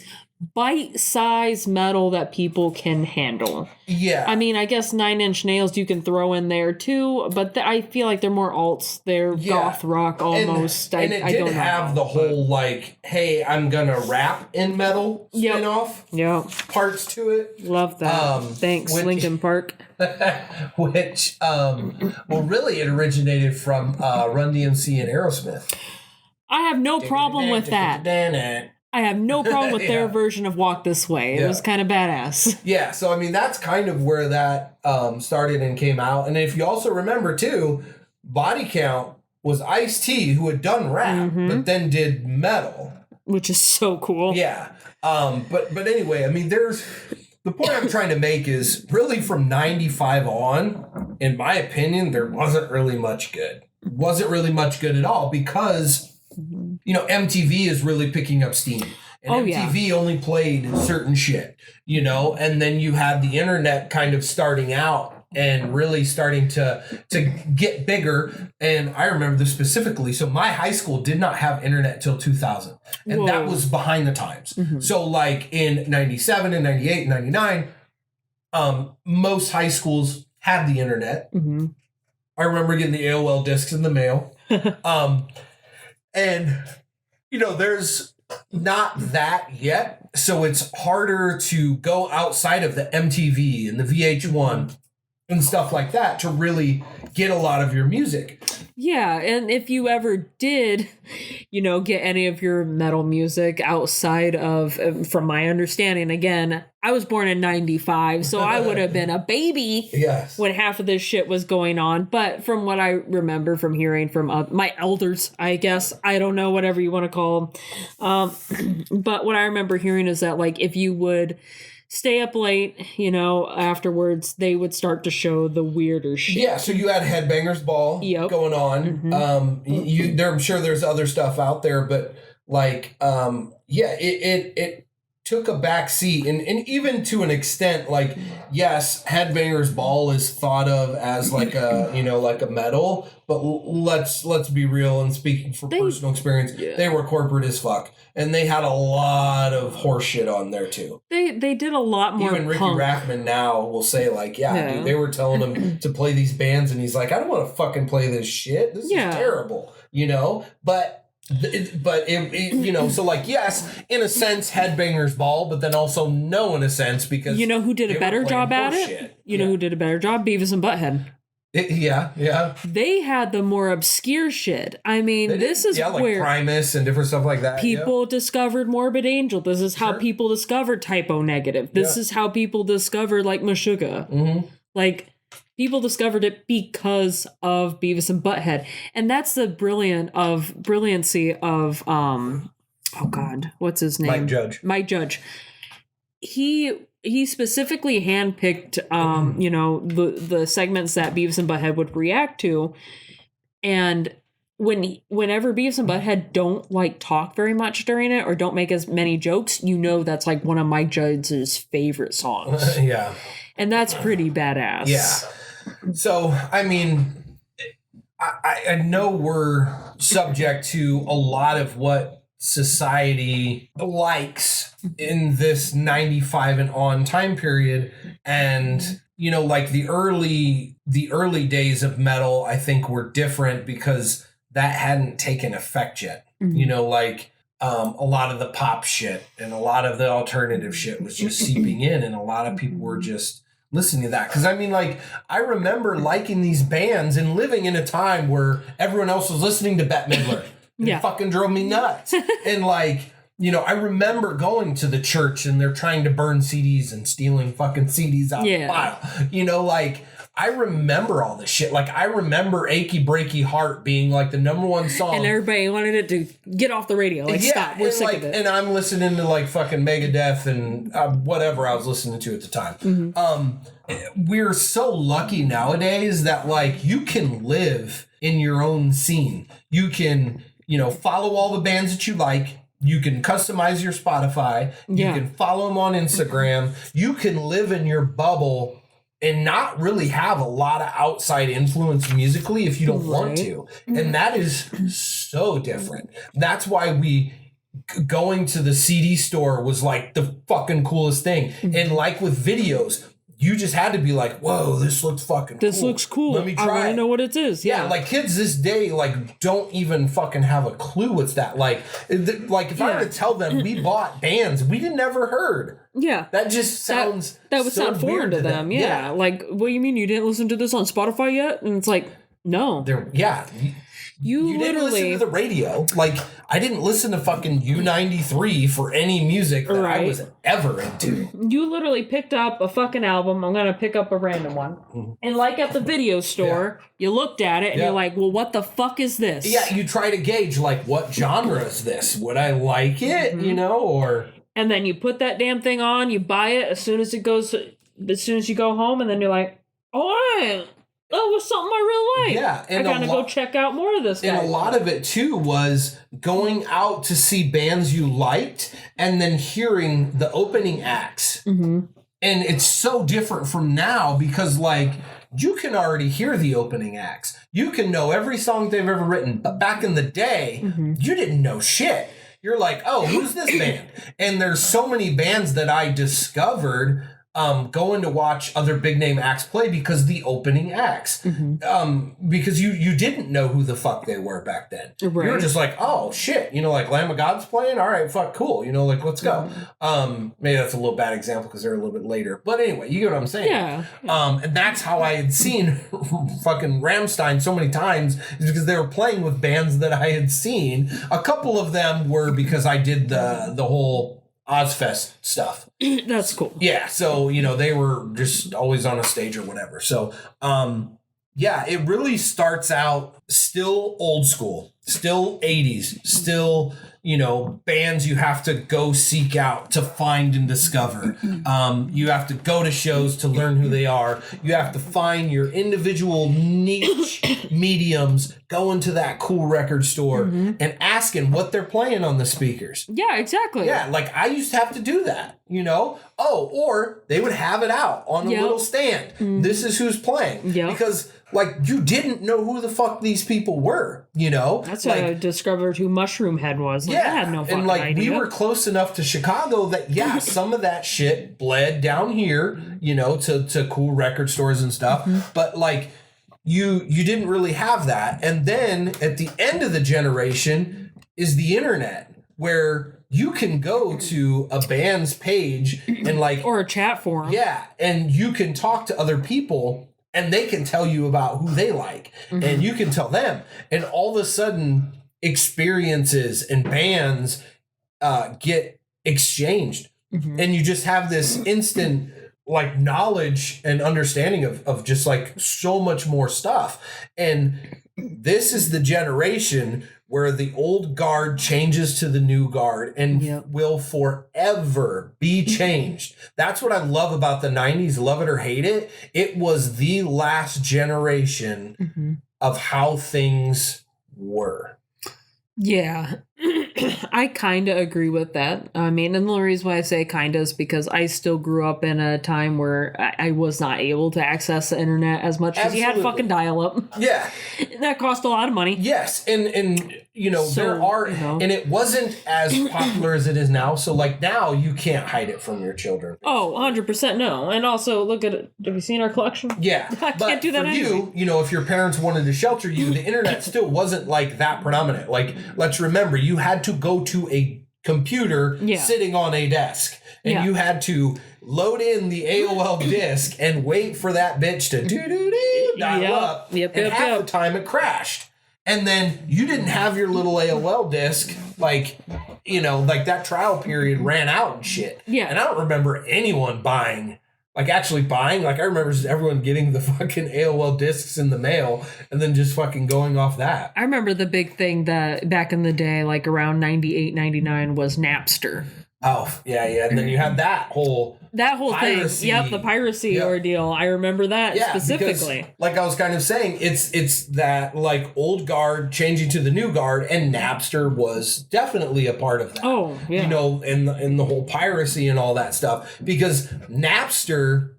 C: bite-sized metal that people can handle. Yeah. I mean, I guess 9 Inch Nails you can throw in there too, but I feel like they're more alts. They're goth rock almost.
B: And it did have the whole like, hey, I'm gonna rap in metal spin-off parts to it.
C: Love that. Thanks, Linkin Park.
B: Which, well, really it originated from Run DMC and Aerosmith.
C: I have no problem with that. I have no problem with their version of Walk This Way. It was kind of badass. Yeah,
B: so I mean, that's kind of where that started and came out. And if you also remember, too, Body Count was Ice-T, who had done rap, but then did metal.
C: Which is so cool.
B: Yeah. But anyway, I mean, the point I'm trying to make is really from 95 on, in my opinion, there wasn't really much good. Wasn't really much good at all because... You know, MTV is really picking up steam. And MTV only played certain shit, you know? And then you had the internet kind of starting out and really starting to get bigger. And I remember this specifically. So my high school did not have internet till 2000. And that was behind the times. So like in 97 and 98 and 99, most high schools had the internet. I remember getting the AOL discs in the mail. And, you know, there's not that yet. So it's harder to go outside of the MTV and the VH1 and stuff like that to really get a lot of your music.
C: Yeah, and if you ever did, you know, get any of your metal music outside of, from my understanding, again, I was born in 95, so I would have been a baby when half of this shit was going on. But from what I remember from hearing from my elders, I guess, I don't know, whatever you want to call them. But what I remember hearing is that, like, if you would stay up late, you know, afterwards, they would start to show the weirder shit.
B: Yeah, so you had Headbangers Ball going on. I'm sure there's other stuff out there, but like, it took a back seat, and even to an extent, like, yes, Headbangers Ball is thought of as like a, you know, like a metal, but let's be real, and speaking from personal experience, they were corporate as fuck, and they had a lot of horse shit on there too.
C: They did a lot more.
B: Even Ricky Rackman now will say, like, dude, they were telling him to play these bands, and he's like, I don't want to fucking play this shit. This is terrible, you know. But you know, so like, yes, in a sense, Headbangers Ball, but then also no, in a sense, because
C: you know who did a better job at it? You know who did a better job? Beavis and Butthead. They had the more obscure shit. I mean, this is
B: like
C: where
B: Primus and different stuff like that.
C: People discovered Morbid Angel. This is how people discovered Typo Negative. This is how people discovered like Meshuggah. Like, people discovered it because of Beavis and Butthead. And that's the brilliancy of oh God, what's his name? Mike Judge. He specifically handpicked you know, the segments that Beavis and Butthead would react to. And whenever Beavis and Butthead don't like talk very much during it or don't make as many jokes, you know that's like one of Mike Judge's favorite songs. And that's pretty badass.
B: So, I mean, I know we're subject to a lot of what society likes in this 95 and on time period. And, you know, like the early days of metal, I think were different because that hadn't taken effect yet. You know, like a lot of the pop shit and a lot of the alternative shit was just seeping in, and a lot of people were just listening to that. Because I mean, like, I remember liking these bands and living in a time where everyone else was listening to Bette Midler. It fucking drove me nuts. And like, you know, I remember going to the church and they're trying to burn CDs and stealing fucking CDs out of the file. You know, like, I remember all this shit. Like, I remember Achy Breaky Heart being like the #1 song.
C: And everybody wanted it to get off the radio. Like, stop. We're sick of it.
B: And I'm listening to like fucking Megadeth and whatever I was listening to at the time. We're so lucky nowadays that like you can live in your own scene. You can, you know, follow all the bands that you like. You can customize your Spotify. You can follow them on Instagram. You can live in your bubble and not really have a lot of outside influence musically if you don't want to. And that is so different. That's why going to the CD store was like the fucking coolest thing. And like with videos, you just had to be like, whoa, this looks fucking cool.
C: This looks cool.
B: Let me try
C: I want to know what it is.
B: Yeah, like kids this day, like, don't even fucking have a clue what's that. Like if I were to tell them we bought bands we didn't never heard. Yeah. That just sounds
C: that would
B: so
C: sound foreign to them. Yeah. Like, what do you mean you didn't listen to this on Spotify yet? And it's like, no. You
B: didn't listen to the radio. Like, I didn't listen to fucking U93 for any music that I was ever into.
C: You literally picked up a fucking album. I'm going to pick up a random one. And like at the video store, you looked at it and you're like, well, what the fuck is this?
B: Yeah, you try to gauge, like, what genre is this? Would I like it, you know, or...
C: And then you put that damn thing on, you buy it as soon as you go home, and then you're like, all right... That was something I really like. Yeah, and I gotta go check out more of this guy.
B: And a lot of it too was going out to see bands you liked, and then hearing the opening acts, And it's so different from now because, like, you can already hear the opening acts. You can know every song they've ever written. But back in the day, you didn't know shit. You're like, oh, who's this band? And there's so many bands that I discovered going to watch other big name acts play because the opening acts. Because you didn't know who the fuck they were back then. Right. You were just like, oh, shit. You know, like Lamb of God's playing? All right, fuck, cool. You know, like, let's go. Maybe that's a little bad example because they're a little bit later. But anyway, you get what I'm saying.
C: Yeah.
B: And that's how I had seen fucking Rammstein so many times is because they were playing with bands that I had seen. A couple of them were because I did the whole Ozfest stuff.
C: That's cool.
B: Yeah, so, you know, they were just always on a stage or whatever. So, yeah, it really starts out still old school, still 80s, still, you know, bands you have to go seek out to find and discover. You have to go to shows to learn who they are. You have to find your individual niche mediums, go into that cool record store and asking what they're playing on the speakers.
C: Yeah, exactly.
B: Yeah, like I used to have to do that, you know? Oh, or they would have it out on a little stand. This is who's playing. Because, like, you didn't know who the fuck these people were, you know?
C: That's
B: like,
C: how I discovered who Mushroom Head was. Like,
B: yeah,
C: I had no fucking
B: and like
C: idea.
B: we were close enough to Chicago that, yeah, some of that shit bled down here, you know, to cool record stores and stuff. But, like, you didn't really have that. And then at the end of the generation is the internet, where you can go to a band's page and, like,
C: or a chat forum.
B: Yeah, and you can talk to other people and they can tell you about who they like and you can tell them. And all of a sudden experiences and bands get exchanged. And you just have this instant, like, knowledge and understanding of just, like, so much more stuff. And this is the generation where the old guard changes to the new guard and will forever be changed. That's what I love about the 90s, love it or hate it. It was the last generation of how things were.
C: Yeah, I kind of agree with that. I mean, and the only reason why I say kind of is because I still grew up in a time where I was not able to access the internet as much because you had fucking dial-up.
B: Yeah.
C: That cost a lot of money.
B: Yes, and you know, so, there are, and it wasn't as popular as it is now. So, like, now you can't hide it from your children.
C: Oh, 100% no. And also, look at it. Have you seen our collection?
B: Yeah.
C: I can't do that anyway.
B: You know, if your parents wanted to shelter you, the internet still wasn't, like, that predominant. Like, let's remember, you had to go to a computer sitting on a desk. And you had to load in the AOL disk and wait for that bitch to dial up. And half the time it crashed. And then you didn't have your little AOL disk, like, you know, like that trial period ran out and shit.
C: Yeah.
B: And I don't remember anyone buying, like actually buying. Like I remember just everyone getting the fucking AOL discs in the mail and then just fucking going off that.
C: I remember the big thing that back in the day, like around 98, 99 was Napster.
B: Oh, yeah. And then you had that whole piracy.
C: Thing. Yep, the piracy ordeal. I remember that specifically.
B: Because, like I was kind of saying, it's that, like, old guard changing to the new guard, and Napster was definitely a part of that.
C: Oh, yeah.
B: You know, in the whole piracy and all that stuff. Because Napster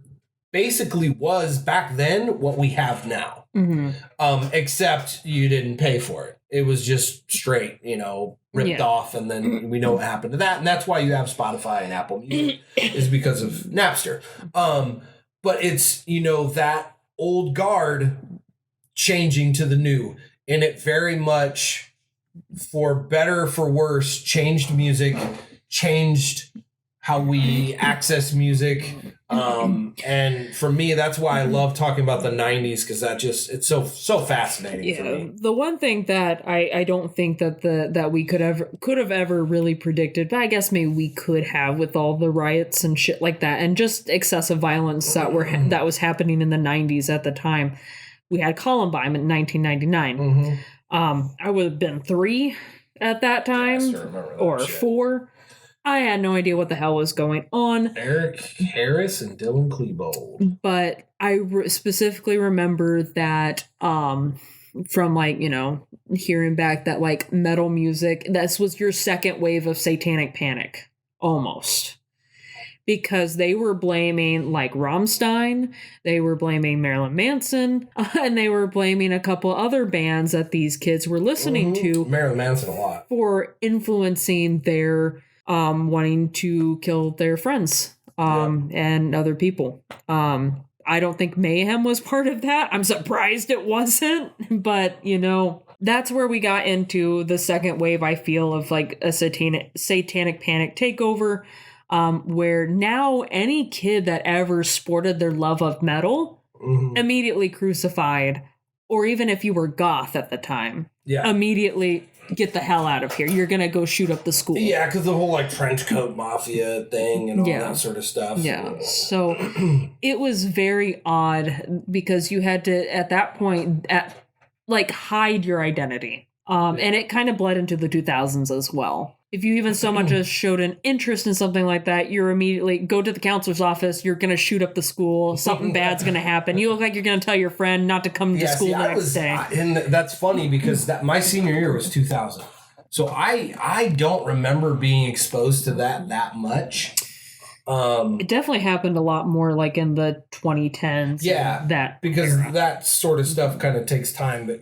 B: basically was, back then, what we have now. Except you didn't pay for it. It was just straight, you know, ripped off, and then we know what happened to that, and that's why you have Spotify and Apple Music is because of Napster. But it's, you know, that old guard changing to the new, and it very much, for better or for worse, changed music, changed how we access music. And for me, that's why I love talking about the 90s, because that just, it's so fascinating for me.
C: The one thing that I don't think that we could have ever really predicted, but I guess maybe we could have, with all the riots and shit like that, and just excessive violence that was happening in the 90s at the time. We had Columbine in 1999. I would have been 3 at that time, or 4. I had no idea what the hell was going on.
B: Eric Harris and Dylan Klebold.
C: But I specifically remember that from, like, you know, hearing back that, like, metal music, this was your second wave of satanic panic, almost. because they were blaming like Rammstein, they were blaming Marilyn Manson, and they were blaming a couple other bands that these kids were listening to.
B: Marilyn Manson a lot. For
C: influencing their wanting to kill their friends and other people. I don't think Mayhem was part of that. I'm surprised it wasn't, but that's where we got into the second wave, I feel, of like a satanic panic takeover, where now any kid that ever sported their love of metal immediately crucified, or even if you were goth at the time, immediately get the hell out of here. You're going to go shoot up the school.
B: Yeah, because the whole like trench coat mafia thing and all that sort of stuff.
C: Yeah. So it was very odd because you had to, at that point, hide your identity. And it kind of bled into the 2000s as well. If you even so much as showed an interest in something like that, you're immediately go to the counselor's office. You're going to shoot up the school. Something bad's going to happen. You look like you're going to tell your friend not to come to school the next day.
B: And that's funny because my senior year was 2000. So I don't remember being exposed to that much.
C: It definitely happened a lot more like in the 2010s.
B: Yeah, because that sort of stuff kind of takes time. But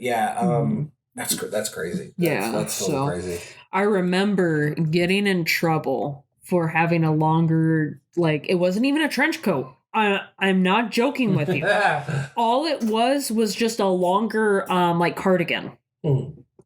B: that's crazy. That's so crazy.
C: I remember getting in trouble for having a longer, it wasn't even a trench coat. I'm not joking with you. All it was just a longer, cardigan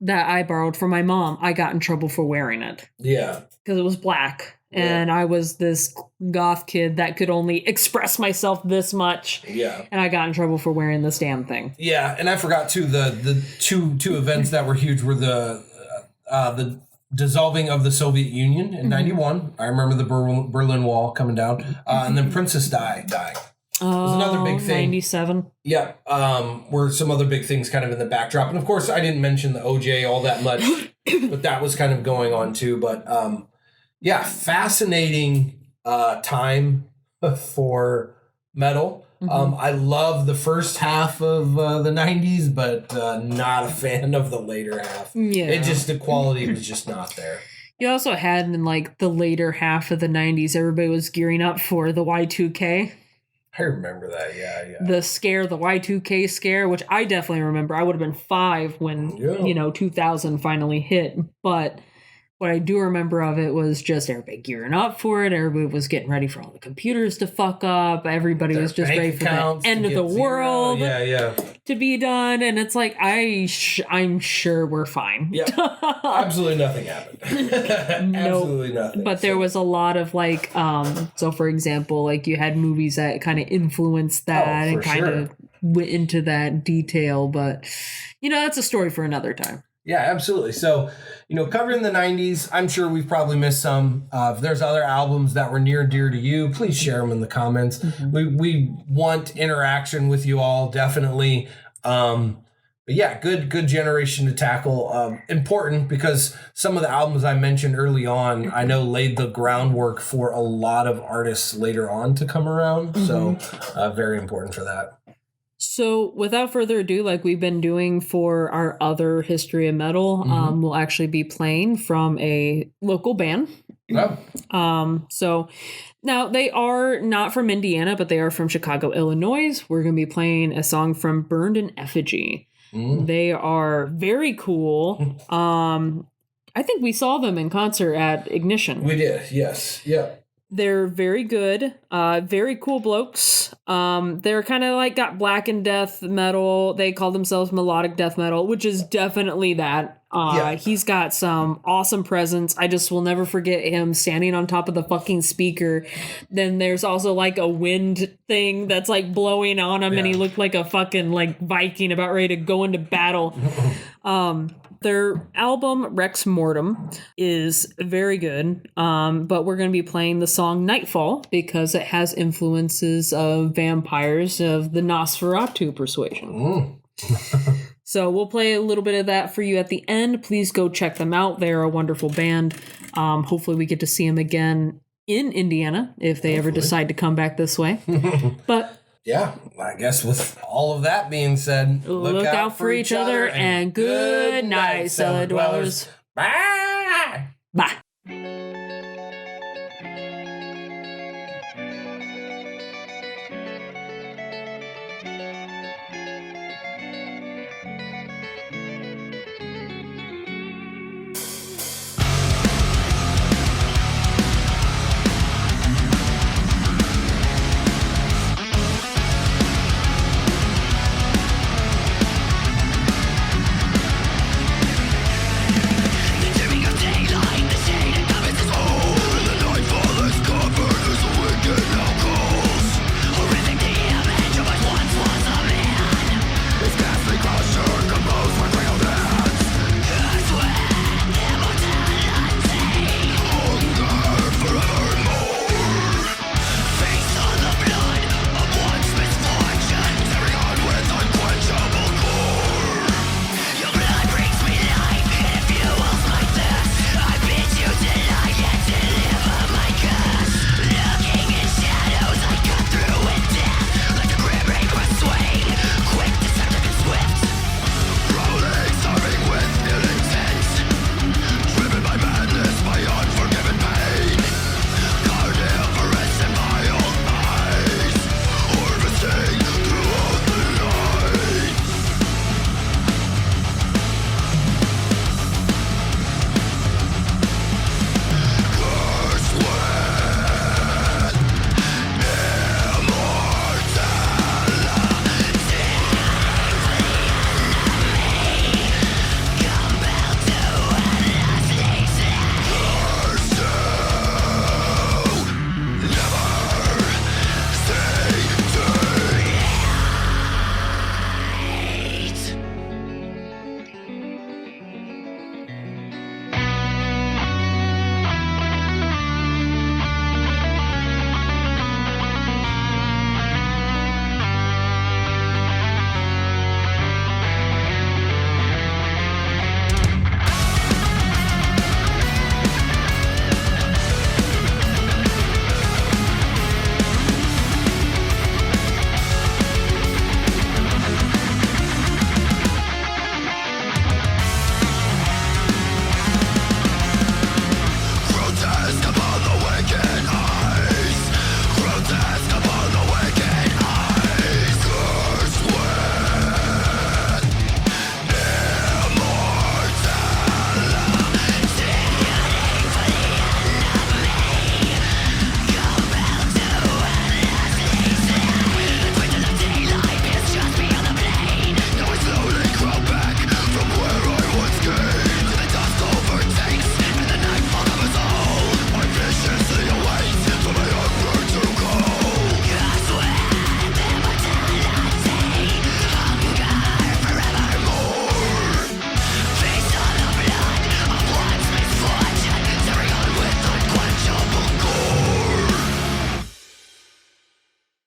C: that I borrowed from my mom. I got in trouble for wearing it.
B: Yeah.
C: Because it was black. And I was this goth kid that could only express myself this much. Yeah. And I got in trouble for wearing this damn thing.
B: Yeah. And I forgot, too, the two events that were huge were the dissolving of the Soviet Union in 91. I remember the Berlin Wall coming down. And then Princess Di dying.
C: Oh, was another big thing. 97.
B: Yeah. Were some other big things kind of in the backdrop. And, of course, I didn't mention the OJ all that much. But that was kind of going on, too. But, fascinating time for metal. I love the first half of the 90s, but not a fan of the later half. Yeah. The quality was just not there.
C: You also had in the later half of the 90s, everybody was gearing up for the Y2K.
B: I remember that, yeah.
C: The Y2K scare, which I definitely remember. I would have been 5 when, 2000 finally hit, but what I do remember of it was just everybody gearing up for it. Everybody was getting ready for all the computers to fuck up. Everybody was just ready for the end of the world to be done. And it's like, I'm sure we're fine.
B: Yeah, absolutely nothing happened. Absolutely nothing.
C: But there was a lot of so for example, you had movies that kind of influenced that and kind of went into that detail. But, that's a story for another time.
B: Yeah, absolutely. So, covering the 90s, I'm sure we've probably missed some. If there's other albums that were near and dear to you, please share them in the comments. We want interaction with you all, definitely. But yeah, good generation to tackle. Important because some of the albums I mentioned early on, I know laid the groundwork for a lot of artists later on to come around. So very important for that.
C: So without further ado, like we've been doing for our other History of Metal, we'll actually be playing from a local band. Oh. So now they are not from Indiana, but they are from Chicago, Illinois. We're going to be playing a song from Burned in Effigy. They are very cool. I think we saw them in concert at Ignition.
B: We did, yes. Yeah.
C: They're very good, very cool blokes. They're kind of got black and death metal. They call themselves melodic death metal, which is definitely that. He's got some awesome presence. I just will never forget him standing on top of the fucking speaker. Then there's also a wind thing that's blowing on him, and he looked like a fucking Viking about ready to go into battle. Their album, Rex Mortem, is very good, but we're going to be playing the song Nightfall because it has influences of vampires of the Nosferatu persuasion. So we'll play a little bit of that for you at the end. Please go check them out. They're a wonderful band. Hopefully we get to see them again in Indiana if they ever decide to come back this way. But...
B: yeah, I guess with all of that being said,
C: look out for each other and good night, cellar dwellers.
B: Bye.
C: Bye.